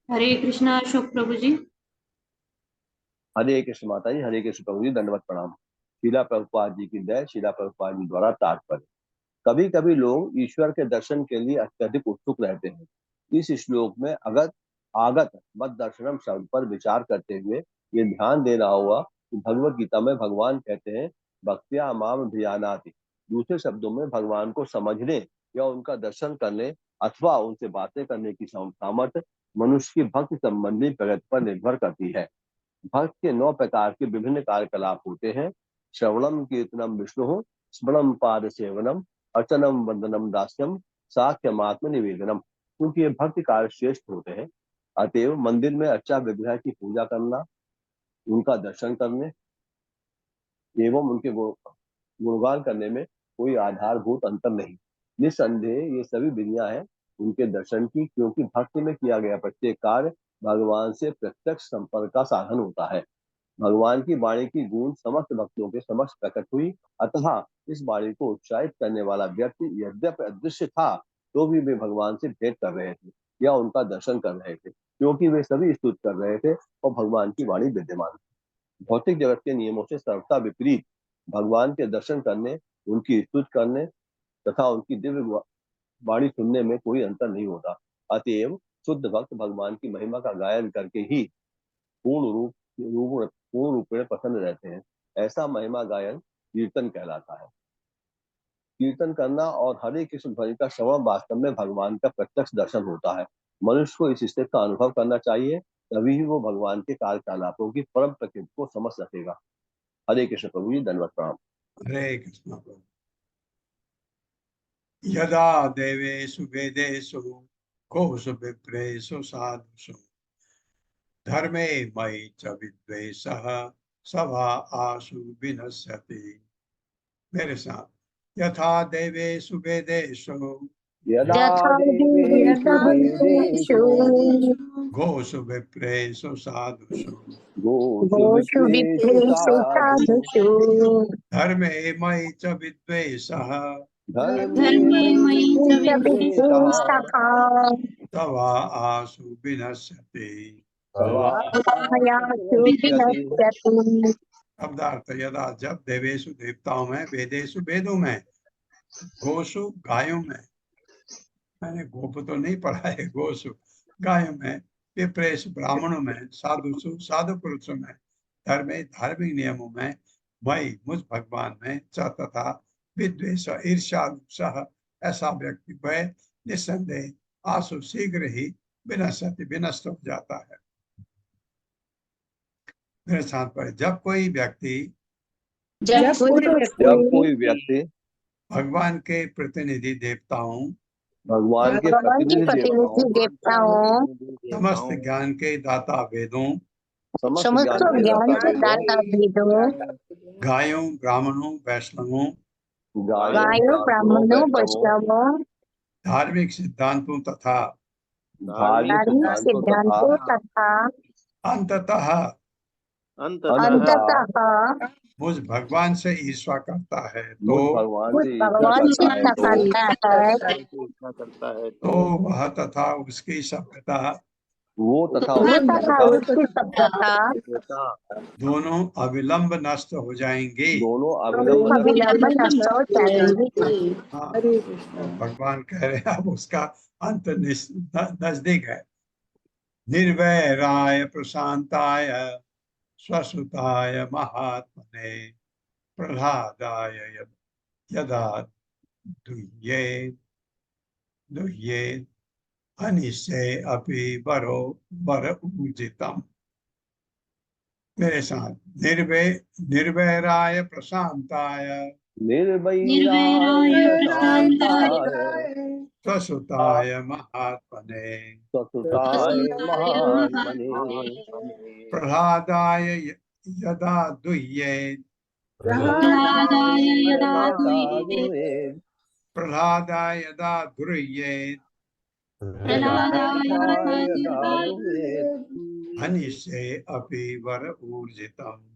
हरे कृष्णा अशोक प्रभु जी। हरे कृष्ण माता जी, हरे कृष्ण प्रभु जी, दंडवत प्रणाम। शीला प्रभुपाद जी की जय। शीला प्रभुपाद जी द्वारा तात्पर्य। कभी कभी लोग ईश्वर के दर्शन के लिए अत्यधिक उत्सुक रहते हैं। इस श्लोक में आगत मत दर्शनम शब्द पर विचार करते हुए ये ध्यान देना होगा कि भगवत गीता में भगवान कहते हैं भक्त्या माम भिजानाति। दूसरे शब्दों में भगवान को समझने या उनका दर्शन करने अथवा उनसे बातें करने की सामर्थ्य मनुष्य की भक्ति संबंधी प्रगति पर निर्भर करती है। भक्त के 9 प्रकार के विभिन्न कार्यकलाप होते हैं। श्रवणम कीर्तनम विष्णु, स्मरणम पाद सेवनम, अर्चनम वंदनम दास्यम, साख्यमात्म निवेदनम। क्योंकि ये भक्ति कार्य श्रेष्ठ होते हैं, अतएव मंदिर में अच्छा विग्रह की पूजा करना, उनका दर्शन करने एवं उनके गुणगान करने में कोई आधारभूत अंतर नहीं। निस्संदेह ये सभी विधियां हैं उनके दर्शन की, क्योंकि भक्ति में किया गया प्रत्येक कार्य भगवान से प्रत्यक्ष संपर्क का साधन होता है। भगवान की वाणी की गूंज समस्त भक्तों के समक्ष प्रकट हुई, अतः इस वाणी को उत्साहित करने वाला व्यक्ति यद्यपि अदृश्य था तो भी वे भगवान से भेंट कर रहे थे या उनका दर्शन कर रहे थे, क्योंकि वे सभी स्तुति कर रहे थे और भगवान की वाणी विद्यमान थी। भौतिक जगत के नियमों से सर्वथा विपरीत भगवान के दर्शन करने, उनकी स्तुति करने तथा उनकी दिव्य वाणी सुनने में कोई अंतर नहीं होता। अतएव शुद्ध भक्त भगवान की महिमा का गायन करके ही पूर्ण रूपेण प्रसन्न रहते हैं। ऐसा महिमा गायन कीर्तन कहलाता है। कीर्तन करना और हरे कृष्ण ध्वनि का श्रवण वास्तव में भगवान का प्रत्यक्ष दर्शन होता है। मनुष्य को इस स्थिति का अनुभव करना चाहिए, तभी ही वो भगवान के कार्यकलापों की परम प्रकृति को समझ सकेगा। हरे कृष्ण प्रभु जी, धन्यवाद प्रणाम। हरे कृष्ण प्रभु। यदा देवेषु वेदेषु गोषु विप्रेषु साधुषु धर्मे मयि च विद्वेषः सभा आशु विनश्यति। मेरे साथ, यथा देवेषु वेदेषु यदा देवेषु वेदेषु गोषु विप्रेषु साधुषु गोषु विप्रेषु साधुषु धर्मे मयि च विद्वेषः धर्मे मयि च विद्वेषः तवा आशु विनश्यति। शब्दार्थ, यदा जब देवेशु देवताओं में, वेदेशु वेदों में, गोसु गायों में, मैंने गोप तो नहीं पढ़ा है, गोसु गायों में, विप्रेश ब्राह्मणों में, साधुसु साधु पुरुषों में, धर्मे धार्मिक नियमों में, मई मुझ भगवान में, च तथा विद्वेष ईर्ष्यालु सह ऐसा व्यक्ति वह निस्संदेह आशु शीघ्र ही विनष्ट हो जाता है। मेरे साथ पर जब कोई व्यक्ति भगवान के प्रतिनिधि देवताओं, भगवान के प्रतिनिधि देवताओं, समस्त ज्ञान के दाता वेदों, समस्त ज्ञान के दाता वेदों, गायों ब्राह्मणों वैष्णवों, गायों ब्राह्मणों वैष्णवों, धार्मिक सिद्धांतों तथा अंततः मुझ भगवान से ईर्ष्या करता है तो वह तथा उसकी सभ्यता दोनों अविलंब नष्ट हो जाएंगे। हाँ, भगवान कह रहे हैं अब उसका अंत नजदीक है। निर्वैराय प्रशांताय स्वसुताय महात्मने प्रह्लादाय यदा दुह्ये अनिश्चय अपि वरो वर ऊर्जितम्। मेरे साथ, निर्वैराय प्रशांताय स्वसुताय महात्मने प्रह्लादाय यदा दुह्ये अनिश्चय अपि वर ऊर्जितम्।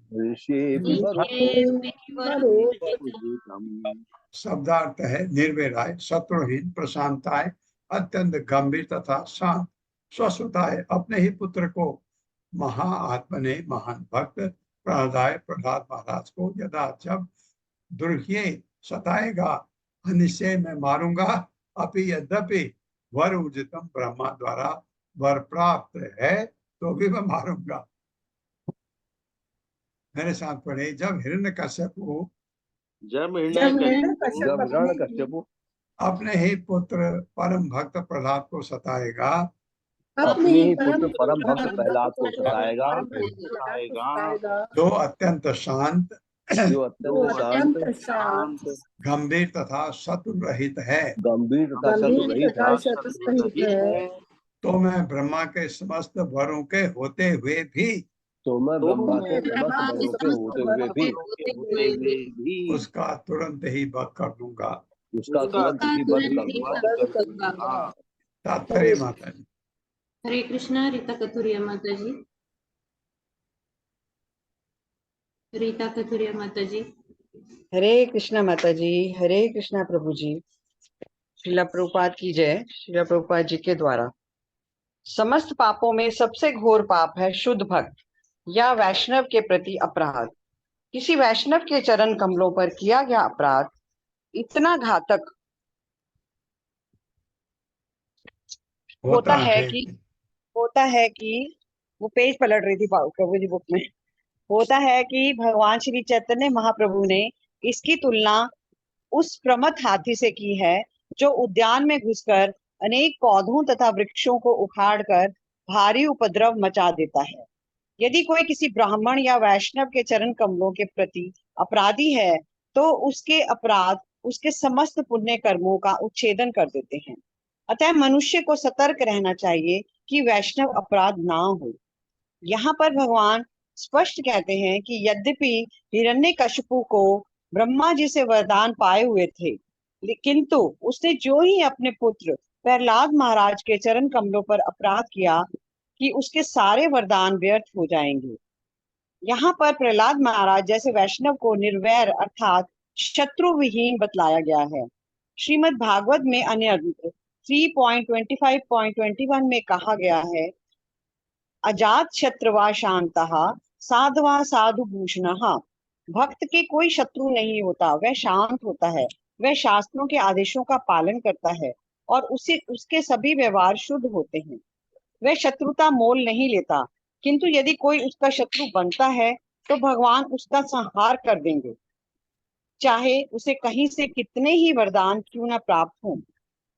शब्दार्थ है निर्वैराय शत्रुहीन, प्रशांताय अत्यंत गंभीर तथा शांत, स्वसुताय अपने ही पुत्र को, महाआत्मने महान भक्त प्रहलाद महाराज को, यदा जब दुर्गे सताएगा, निश्चय मैं मारूंगा, अपि यद्यपि वर उजितम ब्रह्मा द्वारा वर प्राप्त है तो भी मैं मारूंगा। मेरे साथ पढ़े, जब हिरण्यकश्यपु जब हिरण्यकश्यप अपने ही पुत्र परम भक्त प्रहलाद को सताएगा, अपने ही पुत्र परम भक्त प्रहलाद को सताएगा, जो अत्यंत शांत गंभीर तथा शत्रु रहित है, तो मैं ब्रह्मा के समस्त वरों के होते हुए भी उसका तुरंत ही वध कर दूंगा। तात्पर्य माता जी। हरे कृष्णा। रीता कथुरिया माता जी। रीता कथुरिया माता जी। हरे कृष्णा माता जी। हरे कृष्णा प्रभु जी। श्रीला प्रभुपाद की जय। श्रीला प्रभुपाद जी के द्वारा समस्त पापों में सबसे घोर पाप है शुद्ध भक्त या वैष्णव के प्रति अपराध। किसी वैष्णव के चरण कमलों पर किया गया अपराध इतना घातक होता है कि वो पेज पलट रही थी प्रभु जी बुक में। होता है कि भगवान श्री चैतन्य महाप्रभु ने इसकी तुलना उस प्रमथ हाथी से की है जो उद्यान में घुसकर अनेक पौधों तथा वृक्षों को उखाड़कर भारी उपद्रव मचा देता है। यदि कोई किसी ब्राह्मण या वैष्णव के चरण कमलों के प्रति अपराधी है तो उसके अपराध उसके समस्त पुण्य कर्मों का उच्छेदन कर देते हैं। अतः मनुष्य को सतर्क रहना चाहिए कि वैष्णव अपराध ना हो। यहाँ पर भगवान स्पष्ट कहते हैं कि यद्यपि हिरण्यकशिपु को ब्रह्मा जी से वरदान पाए हुए थे, किंतु उसने जो ही अपने पुत्र प्रहलाद महाराज के चरण कमलों पर अपराध किया कि उसके सारे वरदान व्यर्थ हो जाएंगे। यहाँ पर प्रहलाद महाराज जैसे वैष्णव को निर्वैर अर्थात शत्रु विहीन बतलाया गया है। श्रीमद् भागवत में अन्य 3.25.21 में कहा गया है, अजात शत्रुवा शांतः साधवा साधु भूषणः। भक्त के कोई शत्रु नहीं होता, वह शांत होता है, वह शास्त्रों के आदेशों का पालन करता है और उसके सभी व्यवहार शुद्ध होते हैं। वह शत्रुता मोल नहीं लेता, किंतु यदि कोई उसका शत्रु बनता है तो भगवान उसका संहार कर देंगे, चाहे उसे कहीं से कितने ही वरदान क्यों न प्राप्त हों।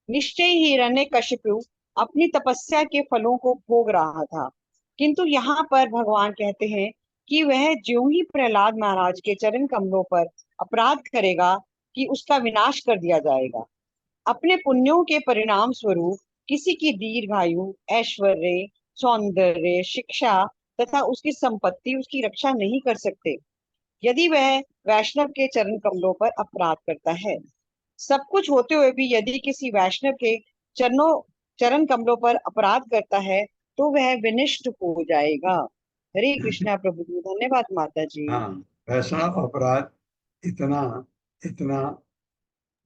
निश्चय ही हिरण्यकशिपु अपनी तपस्या के फलों को भोग रहा था, किंतु यहाँ पर भगवान कहते हैं कि वह ज्यों ही प्रहलाद महाराज के चरण कमलों पर अपराध करेगा कि उसका विनाश कर दिया जाएगा। अपने पुण्यों के परिणाम स्वरूप किसी की दीर्घायु, ऐश्वर्य, सौंदर्य, शिक्षा तथा उसकी संपत्ति उसकी रक्षा नहीं कर सकते यदि वह वैष्णव के चरण कमलों पर अपराध करता है। सब कुछ होते हुए भी यदि किसी वैष्णव के चरण कमलों पर अपराध करता है तो वह विनिष्ट हो जाएगा। हरे कृष्णा प्रभु जी। धन्यवाद माता जी। हाँ, वैष्णव अपराध इतना इतना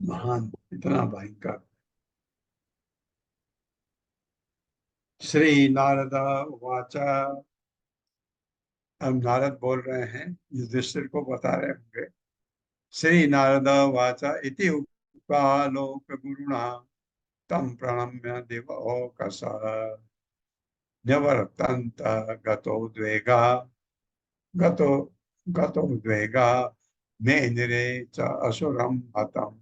महान, इतना भयंकर। श्री नारद उवाच। अब नारद बोल रहे हैं, युधिष्ठिर को बता रहे होंगे। श्री नारद उवाच इति उक्त्वा लोक गुरुणा तम प्रणम्य दिवोकसः न्यवर्तन्त गतोद्वेगा मेनिरे च असुरम हतम्।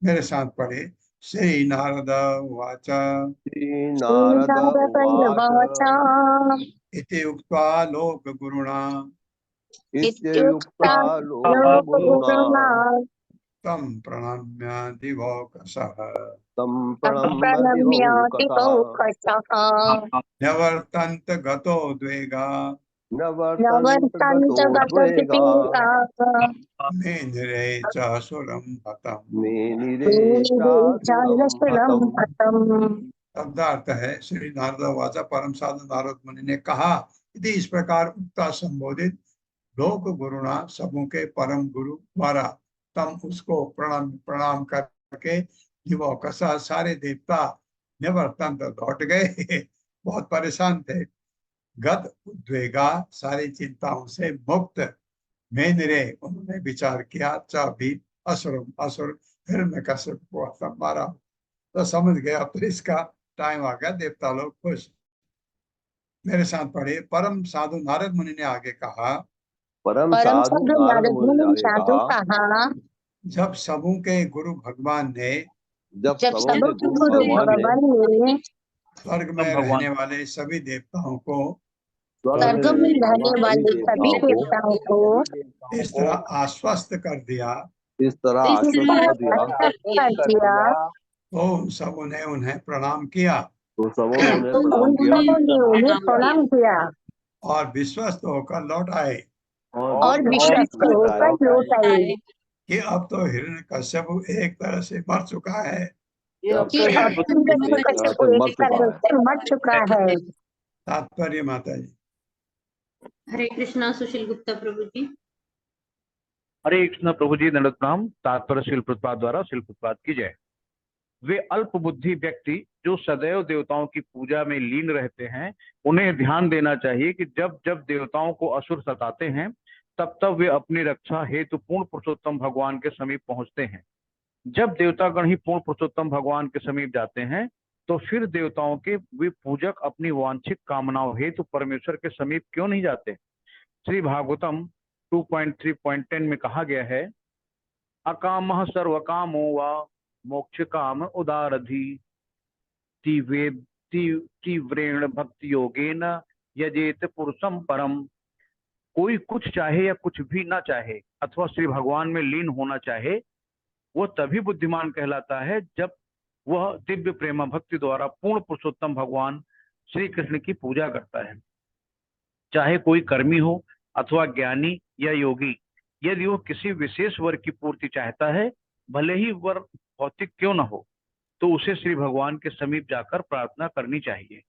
मेरे साथ पढ़े। श्री नारद उवाच इति उक्त्वा लोक गुरुणा तं प्रणम्य दिवोकसः न्यवर्तन्त गतोद्वेगा मेनिरे च असुरं हतम्। शब्दार्थ है, श्री नारद वाचा परम साधु नारद मुनि ने कहा, यदि इस प्रकार उक्ता संबोधित लोक गुरुणा सबों के परम गुरु द्वारा तम उसको प्रणाम करके दिवोकसः सारे देवता निवर्तन्त लौट गए। बहुत परेशान थे। गद उद्वेगा, सारी चिंताओं से मुक्त, मैं निरे, उन्होंने विचार किया, चाबी असुर असुर हिरण्यकश्यप को मारा। तो समझ गए अब तो इसका टाइम आ गया, देवता लोग खुश। मेरे साथ पढ़े। परम साधु नारद मुनि ने आगे कहा, परम परम साधु साधु नारद नारद मुनि ने मुनि आगे साधु कहा, कहा, जब सबों के गुरु भगवान ने, जब जब सबों सबों के के गुरु गुरु भगवान ने भगवान ने स्वर्ग में रहने वाले सभी देवताओं को, स्वर्ग स्वर्ग में में रहने वाले सभी देवताओं को इस तरह आश्वस्त कर दिया, इस तरह इस आश्वस्त तरह कर दिया, आश्वस्त कर दिया, तो सबों ने उन्हें प्रणाम किया तो सबों ने उन्हें तो प्रणाम किया उन्हें प्रणाम किया और विश्वस्त होकर लौट आए और विश्वास होकर लौट आए कि अब तो हिरण्यकश्यप एक तरह से मर चुका है। कि अब हिरण्यकश्यप एक तरह से मर चुका है। तात्पर्य माता जी। हरे कृष्णा सुशील गुप्ता प्रभु जी। हरे कृष्ण प्रभु जी, दंडवत प्रणाम। तात्पर्य श्रील प्रभुपाद द्वारा श्रील प्रभुपाद की जय। वे अल्प बुद्धि व्यक्ति जो सदैव देवताओं की पूजा में लीन रहते हैं, उन्हें ध्यान देना चाहिए कि जब जब देवताओं को असुर सताते हैं, तब तब वे अपनी रक्षा हेतु पूर्ण पुरुषोत्तम भगवान के समीप पहुंचते हैं। जब देवतागण ही पूर्ण पुरुषोत्तम भगवान के समीप जाते हैं, तो फिर देवताओं के वे पूजक अपनी वांछित कामनाओं हेतु परमेश्वर के समीप क्यों नहीं जाते। श्री भागवतम 2.3.10 में कहा गया है, अकामः सर्वकामो वा मोक्ष काम उदारधि तीव्रेण भक्ति योगेन यजेत पुरुषम परम। कोई कुछ चाहे या कुछ भी ना चाहे अथवा श्री भगवान में लीन होना चाहे, वो तभी बुद्धिमान कहलाता है जब वह दिव्य प्रेम भक्ति द्वारा पूर्ण पुरुषोत्तम भगवान श्री कृष्ण की पूजा करता है। चाहे कोई कर्मी हो अथवा ज्ञानी या योगी, यदि वो किसी विशेष वर की पूर्ति चाहता है, भले ही वर भौतिक क्यों न हो, तो उसे श्री भगवान के समीप जाकर प्रार्थना करनी चाहिए,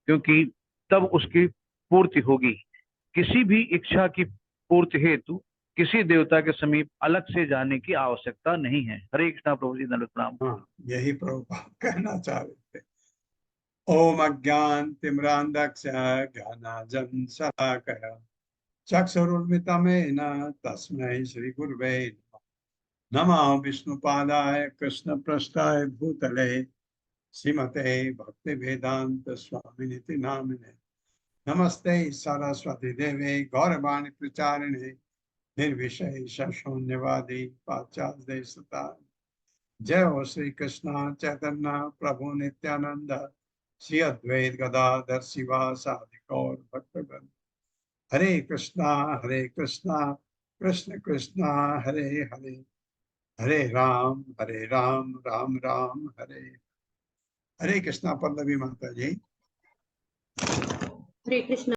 क्योंकि तब उसकी पूर्ति होगी। किसी भी इच्छा की पूर्ति हेतु किसी देवता के समीप अलग से जाने की आवश्यकता नहीं है। हरे कृष्णा प्रभु जी, दंडवत प्रणाम। हाँ, यही प्रभुपाद कहना चाह रहे थे। ओम अज्ञान तिम्रांधस्य ज्ञानांजन शलाकया चक्षुरुन्मिलितं तस्मै श्री गुरुवे नमः। विष्णुपादाय कृष्णप्रेष्ठाय भूतले श्रीमते भक्ति वेदांत स्वामिनिति नामिने नमस्ते सरस्वती देवे गौरवाणी प्रचारिणे निर्विशेष शून्यवादी पाश्चात्य देशता। जय हो श्री कृष्ण चैतन्य प्रभु नित्यानंद श्री अद्वैत गदाधर शिवासादि गौर भक्तगण। हरे कृष्णा कृष्ण कृष्णा हरे हरे, हरे राम राम राम हरे। हरे कृष्णा। पल्लवी माता जी। हरे कृष्णा।